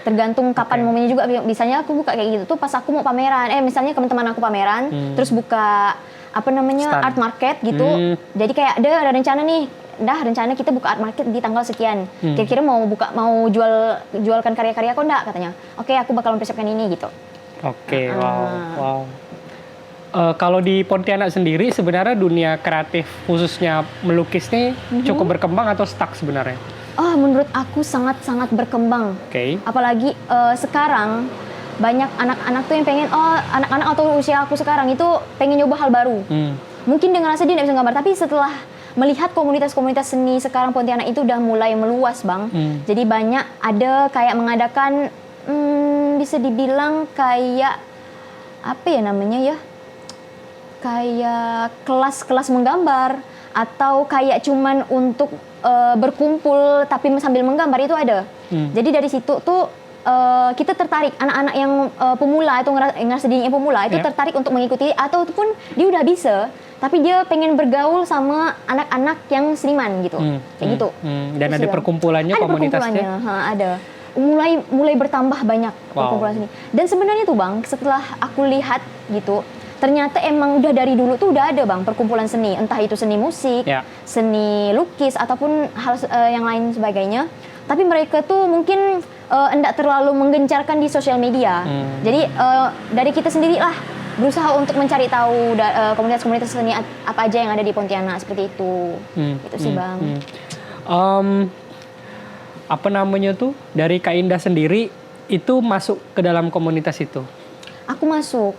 S1: Tergantung kapan momennya juga. Misalnya aku buka kayak gitu tuh pas aku mau pameran. Misalnya teman-teman aku pameran, terus buka stand. Art market gitu. Jadi kayak ada rencana nih. Rencana kita buka art market di tanggal sekian. Kira-kira mau jualkan karya-karya kok enggak katanya. Oke, aku bakal mempersiapkan ini gitu.
S2: Oke, wow. Kalau di Pontianak sendiri sebenarnya dunia kreatif khususnya melukis nih cukup berkembang atau stuck sebenarnya?
S1: Menurut aku sangat-sangat berkembang. Apalagi sekarang banyak anak-anak tuh yang pengen, anak-anak atau usia aku sekarang itu pengen nyoba hal baru. Mungkin dengan rasa dia nggak bisa gambar, tapi setelah melihat komunitas-komunitas seni sekarang Pontianak itu udah mulai meluas Bang. Jadi banyak ada kayak mengadakan bisa dibilang kayak apa ya namanya ya? Kayak kelas-kelas menggambar atau kayak cuman untuk berkumpul tapi sambil menggambar itu ada. Jadi dari situ tuh kita tertarik, anak-anak yang pemula atau ngerasa dirinya pemula itu tertarik untuk mengikuti, ataupun dia udah bisa tapi dia pengen bergaul sama anak-anak yang seniman gitu. Kayak gitu.
S2: Dan ada perkumpulannya, komunitasnya?
S1: Ada. Mulai bertambah banyak perkumpulan seni. Dan sebenarnya tuh Bang, setelah aku lihat gitu, ternyata emang udah dari dulu tuh udah ada Bang perkumpulan seni, entah itu seni musik, seni lukis, ataupun hal yang lain sebagainya. Tapi mereka tuh mungkin enggak terlalu menggencarkan di sosial media. Jadi dari kita sendiri lah berusaha untuk mencari tahu komunitas-komunitas seni apa aja yang ada di Pontianak seperti itu. Itu sih Bang.
S2: Apa namanya tuh, dari Kak Indah sendiri itu masuk ke dalam komunitas itu?
S1: Aku masuk.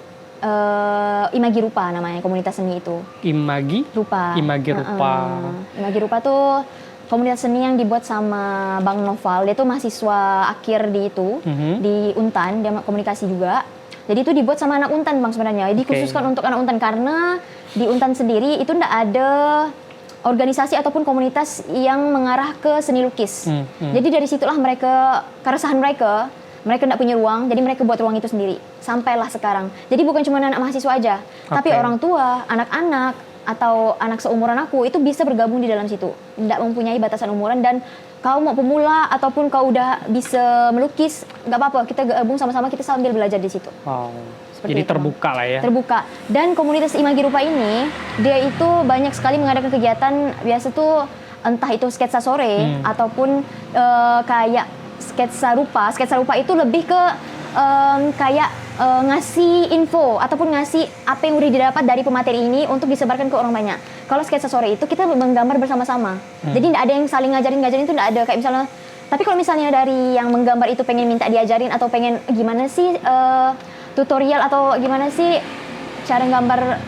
S1: Imagi Rupa namanya komunitas seni itu.
S2: Imagi Rupa. Imagi
S1: Rupa tuh komunitas seni yang dibuat sama Bang Noval. Dia tuh mahasiswa akhir di Untan, dia komunikasi juga. Jadi itu dibuat sama anak Untan Bang sebenarnya. Dikhususkan untuk anak Untan karena di Untan sendiri itu ndak ada organisasi ataupun komunitas yang mengarah ke seni lukis. Jadi dari situlah keresahan mereka tidak punya ruang, jadi mereka buat ruang itu sendiri. Sampailah sekarang. Jadi bukan cuma anak mahasiswa aja, tapi orang tua, anak-anak, atau anak seumuran aku itu bisa bergabung di dalam situ. Tidak mempunyai batasan umuran, dan kau mau pemula ataupun kau udah bisa melukis, nggak apa-apa, kita gabung sama-sama, kita sambil belajar di situ.
S2: Jadi terbuka lah ya. Terbuka.
S1: Dan komunitas Imagi Rupa ini, dia itu banyak sekali mengadakan kegiatan, biasa tuh entah itu sketsa sore, ataupun kayak sketsa rupa. Sketsa rupa itu lebih ke kayak ngasih info ataupun ngasih apa yang udah didapat dari pemateri ini untuk disebarkan ke orang banyak. Kalau sketsa sore itu kita menggambar bersama-sama. Jadi tidak ada yang saling ngajarin itu, tidak ada. Kayak misalnya, tapi kalau misalnya dari yang menggambar itu pengen minta diajarin atau pengen gimana sih tutorial atau gimana sih cara gambar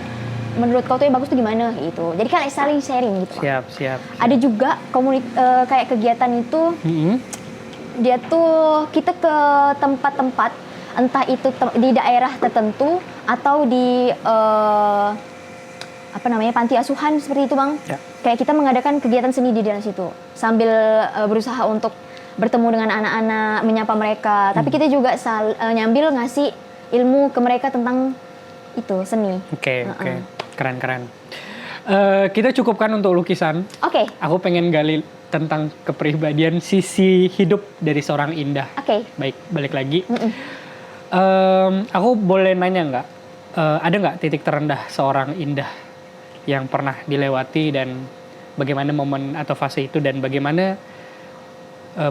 S1: menurut kau tuh yang bagus tuh gimana gitu. Jadi kan saling sharing gitu.
S2: Siap.
S1: Ada juga kayak kegiatan itu. Dia tuh kita ke tempat-tempat, entah itu di daerah tertentu atau di panti asuhan seperti itu Bang. Kayak kita mengadakan kegiatan seni di dalam situ sambil berusaha untuk bertemu dengan anak-anak, menyapa mereka. Tapi kita juga nyambil ngasih ilmu ke mereka tentang itu seni.
S2: Oke. Keren. Kita cukupkan untuk lukisan. Aku pengen gali tentang kepribadian, sisi hidup dari seorang Indah. Baik, balik lagi. Aku boleh nanya nggak? Ada nggak titik terendah seorang Indah yang pernah dilewati dan bagaimana momen atau fase itu dan bagaimana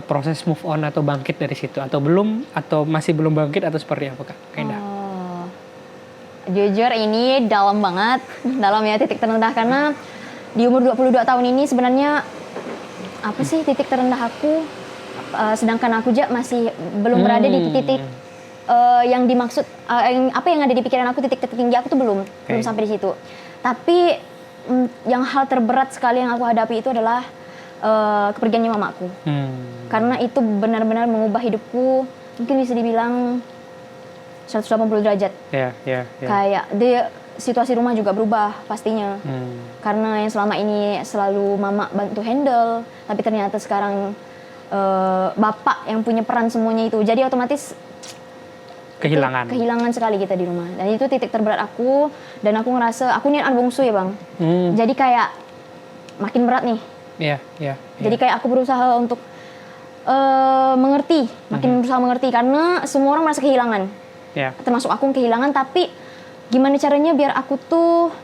S2: proses move on atau bangkit dari situ atau belum atau masih belum bangkit atau seperti apa Kak Indah?
S1: Oh, jujur ini dalam banget, dalam ya titik terendah karena di umur 22 tahun ini sebenarnya apa sih titik terendah aku, sedangkan aku juga masih belum berada di titik yang dimaksud, apa yang ada di pikiran aku titik tertinggi aku tuh belum sampai di situ. Tapi yang hal terberat sekali yang aku hadapi itu adalah kepergiannya mamaku. Karena itu benar-benar mengubah hidupku, mungkin bisa dibilang 180 derajat. Kayak situasi rumah juga berubah pastinya. Karena yang selama ini selalu mama bantu handle, tapi ternyata sekarang bapak yang punya peran semuanya itu. Jadi otomatis kehilangan sekali kita di rumah. Dan itu titik terberat aku, dan aku ngerasa aku ini anak bungsu ya bang. Jadi kayak makin berat nih. Jadi kayak aku berusaha untuk mengerti, makin berusaha mengerti karena semua orang merasa kehilangan. Termasuk aku kehilangan, tapi gimana caranya biar aku tuh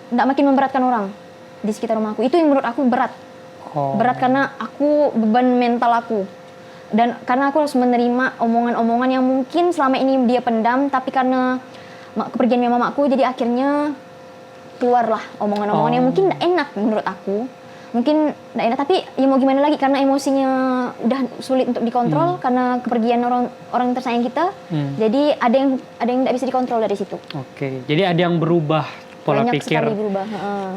S1: nggak makin memberatkan orang di sekitar rumahku. Itu yang menurut aku berat. Berat karena aku beban mental aku. Dan karena aku harus menerima omongan-omongan yang mungkin selama ini dia pendam, tapi karena kepergian mamaku, jadi akhirnya keluarlah omongan-omongan yang mungkin gak enak menurut aku. Mungkin gak enak, tapi ya mau gimana lagi, karena emosinya udah sulit untuk dikontrol, karena kepergian orang tersayang kita. Jadi ada yang gak bisa dikontrol dari situ.
S2: Jadi ada yang berubah pola
S1: banyak
S2: pikir
S1: sekali berubah.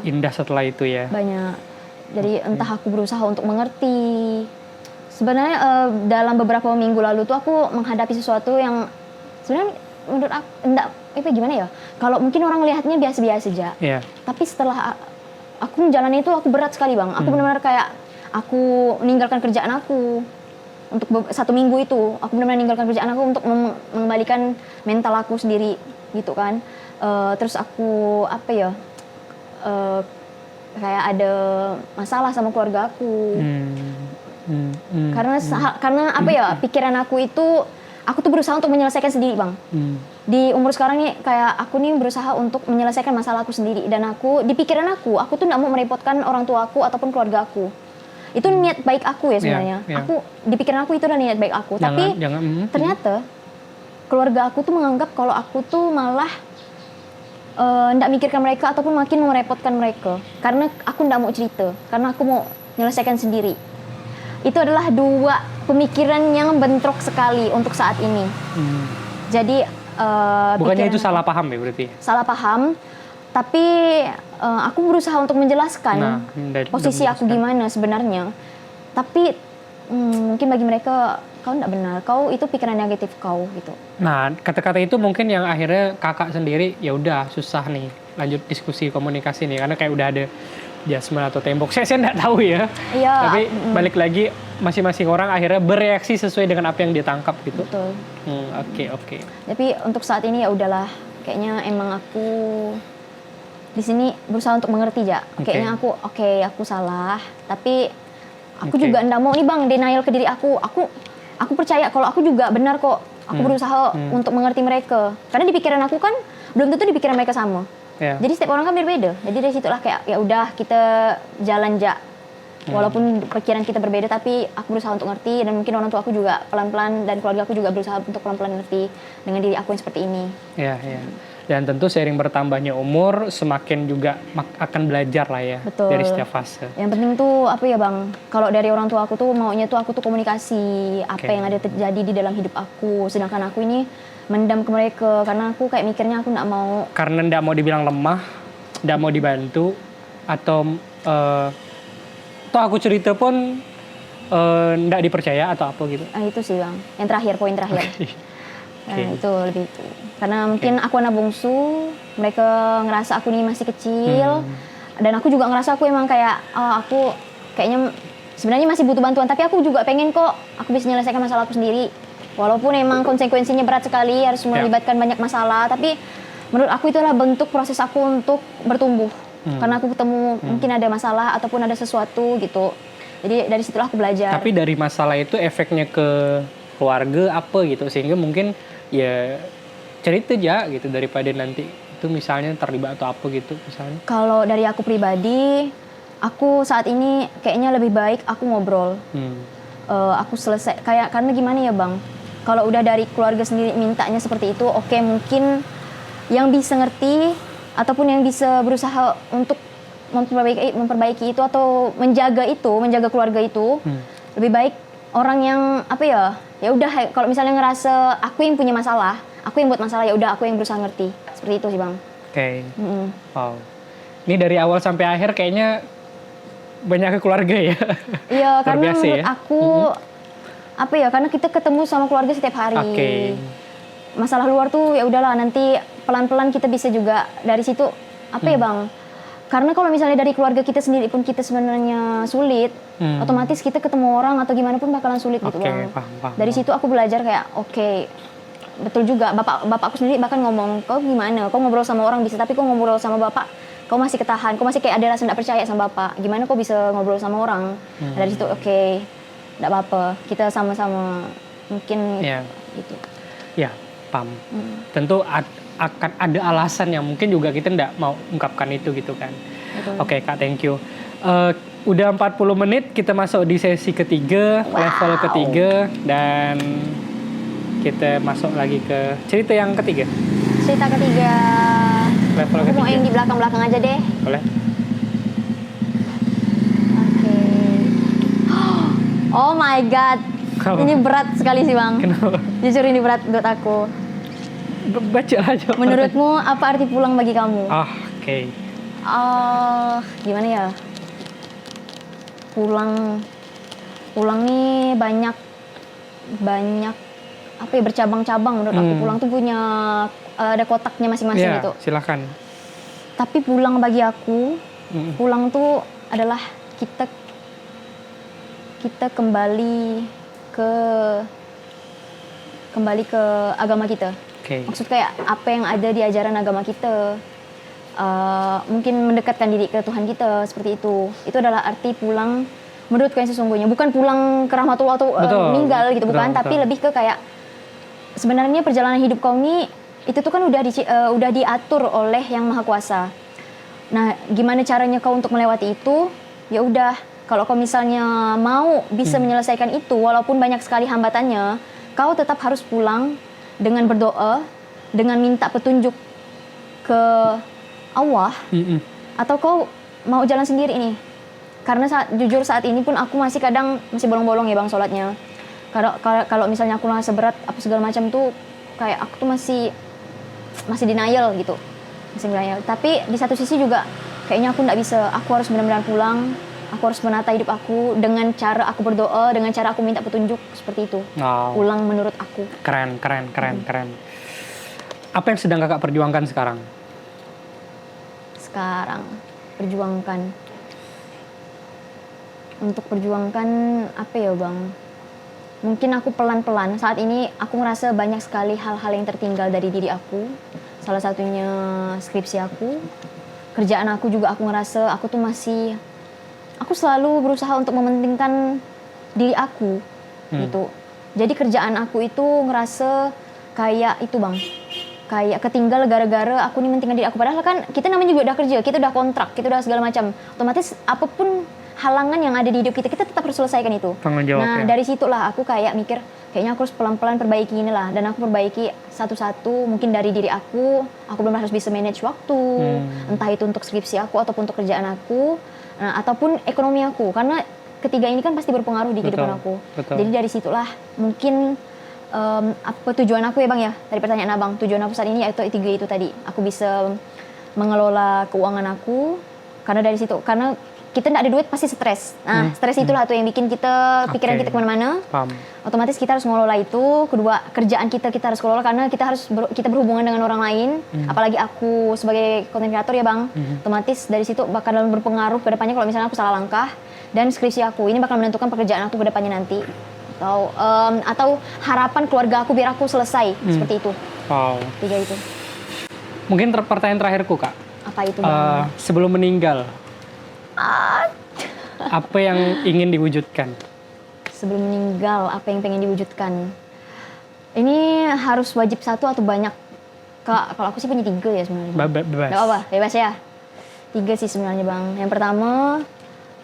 S2: Indah setelah itu ya?
S1: Banyak. Jadi entah aku berusaha untuk mengerti. Sebenarnya dalam beberapa minggu lalu tuh aku menghadapi sesuatu yang sebenarnya menurut aku gimana ya? Kalau mungkin orang lihatnya biasa-biasa aja. Tapi setelah aku menjalani itu aku berat sekali bang. Aku benar-benar kayak aku meninggalkan kerjaan aku untuk 1 minggu itu. Aku benar-benar meninggalkan kerjaan aku untuk mengembalikan mental aku sendiri gitu kan. Terus aku kayak ada masalah sama keluarga aku. Karena pikiran aku itu, aku tuh berusaha untuk menyelesaikan sendiri bang. Di umur sekarang nih kayak aku nih berusaha untuk menyelesaikan masalah aku sendiri, dan aku di pikiran aku tuh nggak mau merepotkan orang tua aku ataupun keluarga aku. Itu niat baik aku ya sebenarnya. Aku di pikiran aku itu adalah niat baik aku, tapi ternyata keluarga aku tuh menganggap kalau aku tuh malah nggak mikirkan mereka ataupun makin merepotkan mereka, karena aku nggak mau cerita, karena aku mau menyelesaikan sendiri. Itu adalah 2 pemikiran yang bentrok sekali untuk saat ini. Jadi
S2: bukannya itu salah paham ya berarti? Salah
S1: paham, tapi aku berusaha untuk menjelaskan posisi aku gimana sebenarnya. Tapi mungkin bagi mereka, kau tidak benar, kau itu pikiran negatif kau gitu.
S2: Nah, kata-kata itu mungkin yang akhirnya kakak sendiri ya udah susah nih lanjut diskusi komunikasi nih, karena kayak udah ada jasman atau tembok. Saya nggak tahu ya. Tapi balik lagi masing-masing orang akhirnya bereaksi sesuai dengan apa yang dia tangkap gitu.
S1: Betul.
S2: Oke.
S1: Tapi untuk saat ini ya udahlah. Kayaknya emang aku di sini berusaha untuk mengerti ya. Kayaknya aku salah. Tapi aku juga nggak mau nih bang denial ke diri aku. Aku percaya kalau aku juga benar kok. Aku berusaha untuk mengerti mereka. Karena di pikiran aku kan belum tentu di pikiran mereka sama. Jadi setiap orang kan berbeda. Jadi dari situlah kayak ya udah kita jalan walaupun pikiran kita berbeda, tapi aku berusaha untuk ngerti, dan mungkin orang tua aku juga pelan-pelan dan keluarga aku juga berusaha untuk pelan-pelan ngerti dengan diri aku yang seperti ini.
S2: Dan tentu seiring bertambahnya umur semakin juga akan belajar lah ya.
S1: Betul.
S2: Dari setiap fase.
S1: Yang penting tuh apa ya bang? Kalau dari orang tua aku tuh maunya tuh aku tuh komunikasi apa yang ada terjadi di dalam hidup aku, sedangkan aku ini mendam ke mereka karena aku kayak mikirnya aku nggak mau.
S2: Karena nggak mau dibilang lemah, nggak mau dibantu, atau toh aku cerita pun nggak dipercaya atau apa gitu.
S1: Itu sih bang, yang terakhir, poin terakhir. Itu lebih itu. Karena mungkin aku anak bungsu, mereka ngerasa aku nih masih kecil, dan aku juga ngerasa aku emang kayak aku kayaknya sebenarnya masih butuh bantuan, tapi aku juga pengen kok aku bisa menyelesaikan masalah aku sendiri. Walaupun emang konsekuensinya berat sekali, harus melibatkan banyak masalah, tapi menurut aku itu adalah bentuk proses aku untuk bertumbuh. Karena aku ketemu mungkin ada masalah ataupun ada sesuatu gitu. Jadi dari situlah aku belajar.
S2: Tapi dari masalah itu efeknya ke keluarga apa gitu, sehingga mungkin ya cerita aja gitu daripada nanti itu misalnya terlibat atau apa gitu misalnya.
S1: Kalau dari aku pribadi, aku saat ini kayaknya lebih baik aku ngobrol. Aku selesai kayak karena gimana ya bang, kalau udah dari keluarga sendiri mintanya seperti itu, oke, mungkin yang bisa ngerti ataupun yang bisa berusaha untuk memperbaiki itu atau menjaga keluarga itu, lebih baik orang yang apa ya udah, kalau misalnya ngerasa aku yang punya masalah, aku yang buat masalah, ya udah aku yang berusaha ngerti, seperti itu sih bang.
S2: Oke. Wow, ini dari awal sampai akhir kayaknya banyak ke keluarga ya.
S1: Iya, karena
S2: biasa,
S1: menurut
S2: ya?
S1: aku apa ya, karena kita ketemu sama keluarga setiap hari.
S2: Oke.
S1: Masalah luar tuh ya udahlah, nanti pelan-pelan kita bisa juga dari situ apa ya bang. Karena kalau misalnya dari keluarga kita sendiri pun kita sebenarnya sulit, otomatis kita ketemu orang atau gimana pun bakalan sulit gitu bang.
S2: Paham.
S1: Dari situ aku belajar kayak oke, betul juga. Bapakku sendiri bahkan ngomong, kau gimana? Kau ngobrol sama orang bisa, tapi kau ngobrol sama bapak, kau masih ketahan, kau masih kayak ada rasa tidak percaya sama bapak. Gimana kau bisa ngobrol sama orang? Dari situ oke, tidak apa-apa. Kita sama-sama mungkin gitu.
S2: Ya, paham. Tentu akan ada alasan yang mungkin juga kita tidak mau ungkapkan itu gitu kan. Oke Kak, thank you. Udah 40 menit kita masuk di sesi ketiga, level ketiga, dan kita masuk lagi ke cerita yang ketiga.
S1: Cerita ketiga.
S2: Level
S1: Aku
S2: ketiga.
S1: mau yang di belakang-belakang aja deh.
S2: Boleh?
S1: Oke. Oh my god.
S2: Apa?
S1: Ini berat sekali sih bang.
S2: Kenapa?
S1: Jujur ini berat buat aku.
S2: Baca aja.
S1: Menurutmu apa arti pulang bagi kamu?
S2: Oke.
S1: Gimana ya? Pulang nih banyak apa ya, bercabang-cabang menurut aku. Pulang tuh punya ada kotaknya masing-masing gitu.
S2: Silakan.
S1: Tapi pulang bagi aku, pulang tuh adalah kita kembali ke agama kita. Maksud kayak apa yang ada di ajaran agama kita, mungkin mendekatkan diri ke Tuhan kita, seperti itu. Itu adalah arti pulang menurutku yang sesungguhnya. Bukan pulang ke rahmatullah atau meninggal gitu, bukan. Tapi lebih ke kayak sebenarnya perjalanan hidup kau ini itu tuh kan udah diatur oleh Yang Maha Kuasa. Nah, gimana caranya kau untuk melewati itu? Ya udah, kalau kau misalnya mau bisa menyelesaikan itu, walaupun banyak sekali hambatannya, kau tetap harus pulang dengan berdoa, dengan minta petunjuk ke Allah, atau kau mau jalan sendiri nih. Karena jujur saat ini pun aku masih bolong-bolong ya bang sholatnya. Kalau misalnya aku ngerasa berat apa segala macam tuh, kayak aku tuh masih denial gitu, masih denial. Tapi di satu sisi juga kayaknya aku nggak bisa. Aku harus benar-benar pulang. Aku harus menata hidup aku dengan cara aku berdoa, dengan cara aku minta petunjuk, seperti itu. Pulang menurut aku. Keren.
S2: Apa yang sedang kakak perjuangkan sekarang?
S1: Perjuangkan. Untuk perjuangkan apa ya bang? Mungkin aku pelan-pelan. Saat ini aku ngerasa banyak sekali hal-hal yang tertinggal dari diri aku. Salah satunya skripsi aku. Kerjaan aku juga aku ngerasa aku selalu berusaha untuk mementingkan diri aku gitu. Jadi kerjaan aku itu ngerasa kayak itu bang, kayak ketinggal gara-gara aku nih mentingkan diri aku. Padahal kan kita namanya juga udah kerja, kita udah kontrak, kita udah segala macam. Otomatis apapun halangan yang ada di hidup kita tetap harus selesaikan itu. Nah dari situlah aku kayak mikir, kayaknya aku harus pelan-pelan perbaiki inilah. Dan aku perbaiki satu-satu, mungkin dari diri aku benar-benar harus bisa manage waktu, entah itu untuk skripsi aku ataupun untuk kerjaan aku. Nah, ataupun ekonomi aku, karena ketiga ini kan pasti berpengaruh di kehidupan aku. Jadi dari situlah mungkin apa tujuan aku ya bang ya, dari pertanyaan abang, tujuan aku saat ini yaitu tiga itu tadi. Aku bisa mengelola keuangan aku, karena dari situ, karena kita tidak ada duit pasti stres. Nah stres itulah tuh yang bikin pikiran kita kemana-mana. Otomatis kita harus mengelola itu. Kedua, kerjaan kita harus kelola, karena kita berhubungan dengan orang lain. Apalagi aku sebagai content creator ya bang, otomatis dari situ bakal berpengaruh ke depannya kalau misalnya aku salah langkah. Dan skripsi aku ini bakal menentukan pekerjaan aku ke depannya nanti, atau harapan keluarga aku biar aku selesai, seperti itu. Tiga itu.
S2: Mungkin pertanyaan terakhirku kak.
S1: Apa itu bang?
S2: Sebelum meninggal, apa yang ingin diwujudkan?
S1: Sebelum meninggal, apa yang pengen diwujudkan? Ini harus wajib satu atau banyak? Kak, kalau aku sih punya 3 ya sebenarnya.
S2: Bebas.
S1: Gak apa-apa, bebas ya. 3 sih sebenarnya Bang. Yang pertama,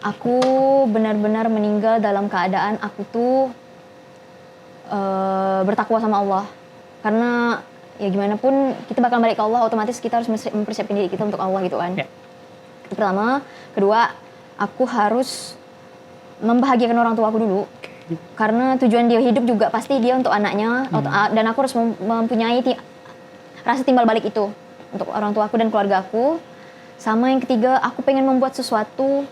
S1: aku benar-benar meninggal dalam keadaan aku tuh bertakwa sama Allah. Karena ya gimana pun kita bakal balik ke Allah, otomatis kita harus mempersiapkan diri kita untuk Allah gitu kan.
S2: Ya.
S1: Itu pertama. Kedua, aku harus membahagiakan orang tua aku dulu. Karena tujuan dia hidup juga pasti dia untuk anaknya, dan aku harus mempunyai rasa timbal balik itu untuk orang tua aku dan keluarga aku. Sama yang ketiga, aku pengen membuat sesuatu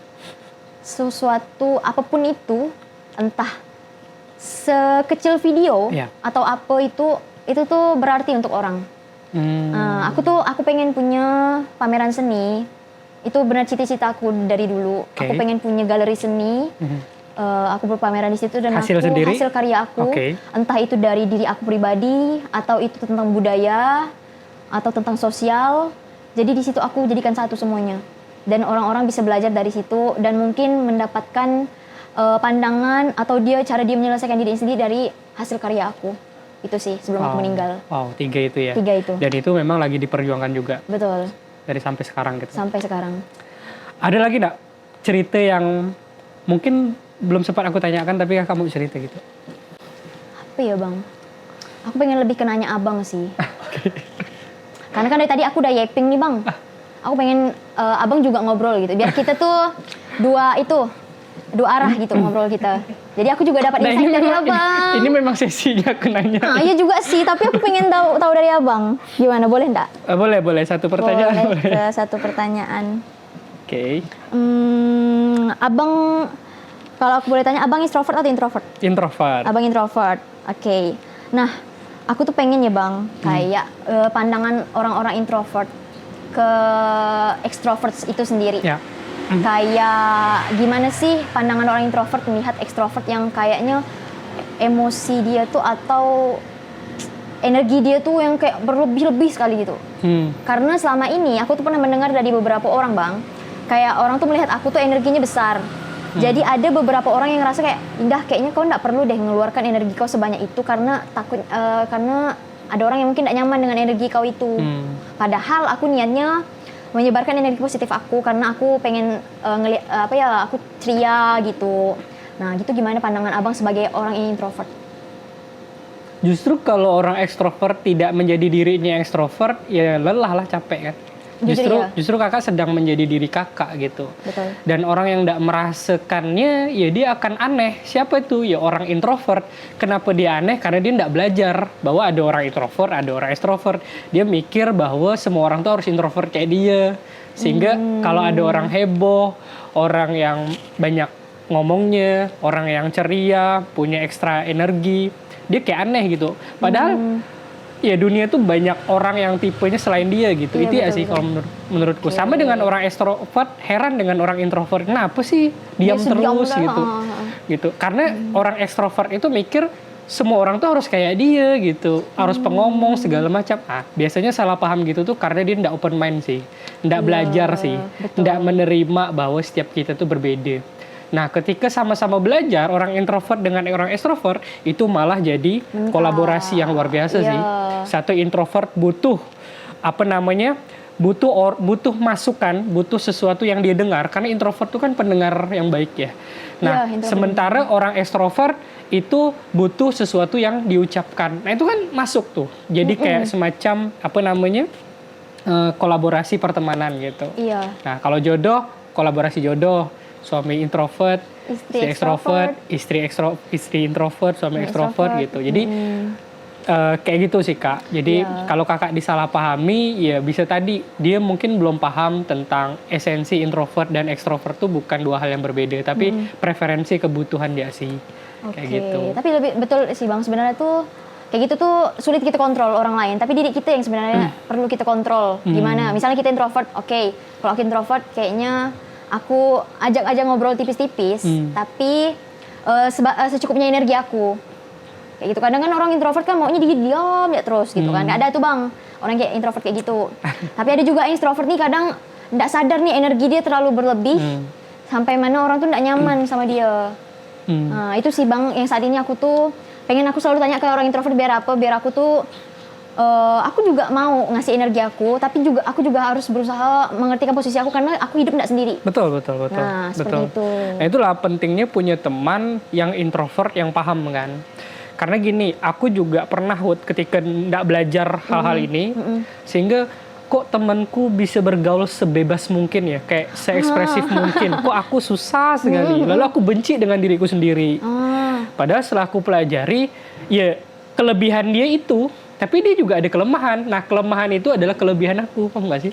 S1: apapun itu, entah sekecil video atau apa itu tuh berarti untuk orang. Aku pengen punya pameran seni. Itu benar cita-cita aku dari dulu. Aku pengen punya galeri seni. Aku berpameran di situ dan hasil karya aku, entah itu dari diri aku pribadi atau itu tentang budaya atau tentang sosial. Jadi di situ aku jadikan satu semuanya, dan orang-orang bisa belajar dari situ dan mungkin mendapatkan pandangan atau cara dia menyelesaikan diri sendiri dari hasil karya aku. Itu sih sebelum aku meninggal.
S2: 3 itu ya.
S1: 3 itu.
S2: Dan itu memang lagi diperjuangkan juga.
S1: Betul.
S2: Dari sampai sekarang gitu.
S1: Sampai sekarang.
S2: Ada lagi nggak cerita yang mungkin belum sempat aku tanyakan tapi kamu cerita gitu?
S1: Apa ya Bang? Aku pengen lebih kenanya abang sih. Karena kan dari tadi aku udah yaping nih Bang. Aku pengen abang juga ngobrol gitu. Biar kita tuh dua arah gitu ngobrol kita. Jadi aku juga dapat insight dari abang.
S2: Ini memang sesinya aku nanya.
S1: Iya juga sih, tapi aku pengen tahu dari abang. Gimana, boleh enggak?
S2: Boleh. Satu pertanyaan boleh.
S1: Satu pertanyaan.
S2: Oke.
S1: Abang, kalau aku boleh tanya, abang extrovert atau introvert?
S2: Introvert.
S1: Abang introvert. Oke. Nah, aku tuh pengen ya Bang, kayak pandangan orang-orang introvert ke extroverts itu sendiri.
S2: Ya.
S1: Kayak gimana sih pandangan orang introvert melihat extrovert yang kayaknya emosi dia tuh atau energi dia tuh yang kayak berlebih-lebih sekali gitu. Karena selama ini aku tuh pernah mendengar dari beberapa orang Bang, kayak orang tuh melihat aku tuh energinya besar. Jadi ada beberapa orang yang ngerasa kayak, Indah kayaknya kau nggak perlu deh mengeluarkan energi kau sebanyak itu karena karena ada orang yang mungkin tidak nyaman dengan energi kau itu. Padahal aku niatnya menyebarkan energi positif aku karena aku pengen aku ceria gitu. Nah, gitu gimana pandangan abang sebagai orang yang introvert?
S2: Justru kalau orang ekstrovert tidak menjadi dirinya ekstrovert, ya lelah lah, capek kan. Justru kakak sedang menjadi diri kakak gitu.
S1: Betul.
S2: Dan orang yang tidak merasakannya, ya dia akan aneh. Siapa itu? Ya orang introvert. Kenapa dia aneh? Karena dia tidak belajar bahwa ada orang introvert, ada orang extrovert. Dia mikir bahwa semua orang tuh harus introvert kayak dia. Sehingga kalau ada orang heboh, orang yang banyak ngomongnya, orang yang ceria, punya ekstra energi, dia kayak aneh gitu. Padahal ya dunia tuh banyak orang yang tipenya selain dia gitu. Itu ya sih kalau menurutku. Sama dengan orang extrovert, heran dengan orang introvert. Kenapa sih diam terus gitu. Gitu. Karena orang extrovert itu mikir semua orang tuh harus kayak dia gitu. Harus pengomong segala macam. Biasanya salah paham gitu tuh karena dia nggak open mind sih. Nggak belajar sih. Nggak menerima bahwa setiap kita tuh berbeda. Nah, ketika sama-sama belajar, orang introvert dengan orang extrovert, itu malah jadi kolaborasi yang luar biasa sih. Satu introvert butuh, butuh masukan, butuh sesuatu yang dia dengar. Karena introvert itu kan pendengar yang baik ya. Nah, sementara orang extrovert itu butuh sesuatu yang diucapkan. Nah, itu kan masuk tuh. Jadi kayak semacam, kolaborasi pertemanan gitu. Nah, kalau jodoh, kolaborasi jodoh. Suami introvert, istri ekstrovert, istri introvert, suami ekstrovert gitu. Jadi kayak gitu sih Kak. Jadi kalau Kakak disalahpahami, ya bisa tadi dia mungkin belum paham tentang esensi introvert dan ekstrovert tuh bukan dua hal yang berbeda, tapi preferensi kebutuhan dia sih. Kayak gitu.
S1: Tapi lebih betul sih Bang, sebenarnya tuh kayak gitu tuh sulit kita kontrol orang lain, tapi diri kita yang sebenarnya perlu kita kontrol. Gimana? Misalnya kita introvert, kalau aku introvert kayaknya aku ajak ngobrol tipis-tipis, tapi secukupnya energi aku. Kayak gitu. Kadang kan orang introvert kan maunya diam ya terus gitu kan. Gak ada tuh Bang, orang kayak introvert kayak gitu. Tapi ada juga extrovert nih kadang gak sadar nih energi dia terlalu berlebih, sampai mana orang tuh gak nyaman sama dia. Nah, itu sih Bang yang saat ini aku tuh pengen aku selalu tanya ke orang introvert biar apa? Biar aku tuh aku juga mau ngasih energi aku, tapi juga aku juga harus berusaha mengertikan posisi aku karena aku hidup tidak sendiri.
S2: Betul.
S1: Nah, seperti itu.
S2: Nah, itulah pentingnya punya teman yang introvert yang paham kan. Karena gini, aku juga pernah ketika nggak belajar hal-hal ini, sehingga kok temanku bisa bergaul sebebas mungkin ya, kayak seekspresif mungkin. Kok aku susah sekali. Lalu aku benci dengan diriku sendiri. Padahal setelah aku pelajari, ya kelebihan dia itu, tapi dia juga ada kelemahan. Nah, kelemahan itu adalah kelebihan aku, paham nggak sih?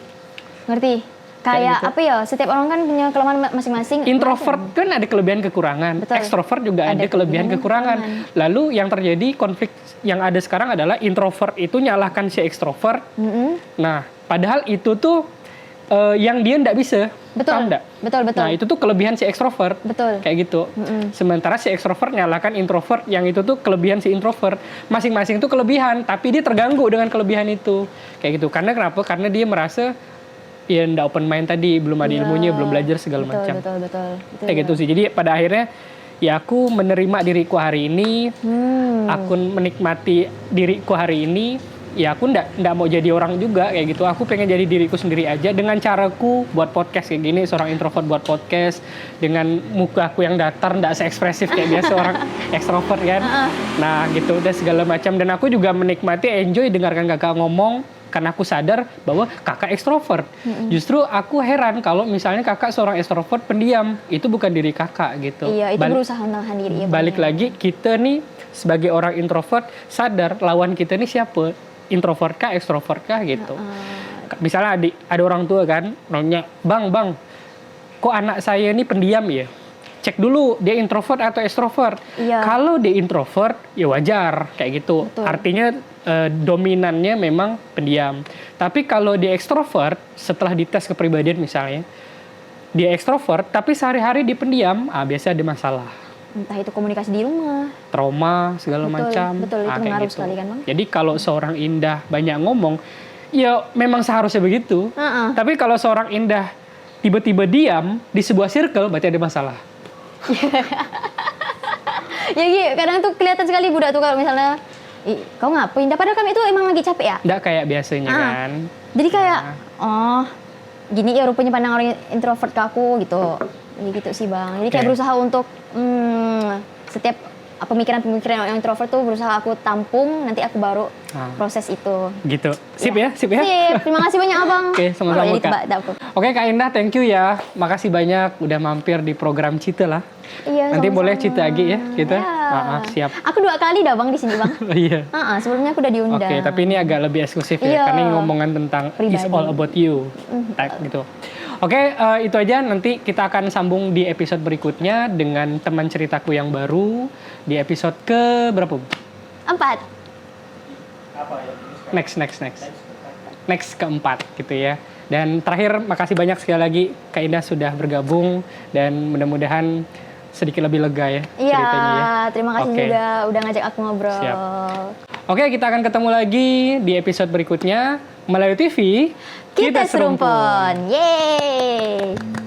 S1: Ngerti? Kayak
S2: gitu.
S1: apa ya? Setiap orang kan punya kelemahan masing-masing.
S2: Introvert kan ada kelebihan kekurangan,
S1: Betul.
S2: ekstrovert juga ada kelebihan kekurangan. Lalu yang terjadi konflik yang ada sekarang adalah introvert itu nyalahkan si ekstrovert. Nah, padahal itu tuh yang dia nggak bisa.
S1: Betul.
S2: Paham nggak?
S1: Betul.
S2: Nah, itu tuh kelebihan si ekstrovert.
S1: Betul.
S2: Kayak gitu. Sementara si ekstrovert nyalahkan introvert, yang itu tuh kelebihan si introvert. Masing-masing tuh kelebihan, tapi dia terganggu dengan kelebihan itu. Kayak gitu. Karena kenapa? Karena dia merasa ya nggak open mind tadi, belum ada ilmunya, belum belajar segala macam.
S1: Betul.
S2: Kayak gitu sih. Jadi pada akhirnya ya aku menerima diriku hari ini, aku menikmati diriku hari ini. Ya aku nggak mau jadi orang juga kayak gitu. Aku pengen jadi diriku sendiri aja dengan caraku buat podcast kayak gini. Seorang introvert buat podcast dengan muka aku yang datar, nggak seekspresif kayak biasa orang ekstrovert kan. Nah gitu udah segala macam. Dan aku juga menikmati, enjoy dengarkan kakak ngomong. Karena aku sadar bahwa kakak ekstrovert. Justru aku heran kalau misalnya kakak seorang ekstrovert pendiam. Itu bukan diri kakak gitu.
S1: Iya, itu berusaha menahan diri. Ya,
S2: balik lagi, kita nih sebagai orang introvert sadar lawan kita nih siapa. Introvert kah, ekstrovert kah gitu. Misalnya ada orang tua kan nanya, bang, kok anak saya ini pendiam ya? Cek dulu dia introvert atau ekstrovert.
S1: Iya.
S2: Kalau dia introvert ya wajar kayak gitu.
S1: Betul.
S2: Artinya dominannya memang pendiam. Tapi kalau dia ekstrovert, setelah dites kepribadian misalnya, dia ekstrovert tapi sehari-hari dia pendiam, biasa ada masalah.
S1: Entah itu komunikasi di rumah,
S2: Trauma segala macam.
S1: Betul, itu
S2: kayak
S1: ngaruh
S2: gitu.
S1: sekali kan, Bang?
S2: Jadi kalau seorang Indah banyak ngomong, ya memang seharusnya begitu. Tapi kalau seorang Indah tiba-tiba diam di sebuah circle, berarti ada masalah.
S1: Ya gitu, kadang tuh kelihatan sekali budak tuh kalau misalnya, kau ngapain? Padahal kami itu emang lagi capek ya.
S2: Nggak kayak biasanya kan.
S1: Jadi kayak, gini ya rupanya pandang orang introvert ke aku gitu. Jadi gitu sih Bang. Jadi kayak berusaha untuk setiap pemikiran-pemikiran yang introvert tuh berusaha aku tampung, nanti aku baru proses itu.
S2: Gitu. Sip ya?
S1: Sip. Terima kasih banyak Abang.
S2: Oke, sama-sama Kak. Oke Kak Indah, thank you ya. Makasih banyak udah mampir di program Cita lah.
S1: Iya,
S2: nanti
S1: sama-sama.
S2: boleh Cita lagi ya kita.
S1: Ya.
S2: Siap.
S1: Aku 2 kali dah Bang di sini Bang.
S2: Iya.
S1: Sebelumnya aku udah diundang.
S2: Oke, tapi ini agak lebih eksklusif ya,
S1: Iya.
S2: karena ini ngomongan tentang
S1: Pribadi.
S2: It's all about you, gitu. Oke, itu aja. Nanti kita akan sambung di episode berikutnya dengan teman ceritaku yang baru di episode ke berapa?
S1: 4.
S2: Next keempat gitu ya. Dan terakhir, makasih banyak sekali lagi Kak Indah sudah bergabung dan mudah-mudahan sedikit lebih lega ya ceritanya ya.
S1: Iya, terima kasih juga udah ngajak aku ngobrol.
S2: Siap. Oke, kita akan ketemu lagi di episode berikutnya. Melayu TV,
S1: Kita serumpun. Yeay.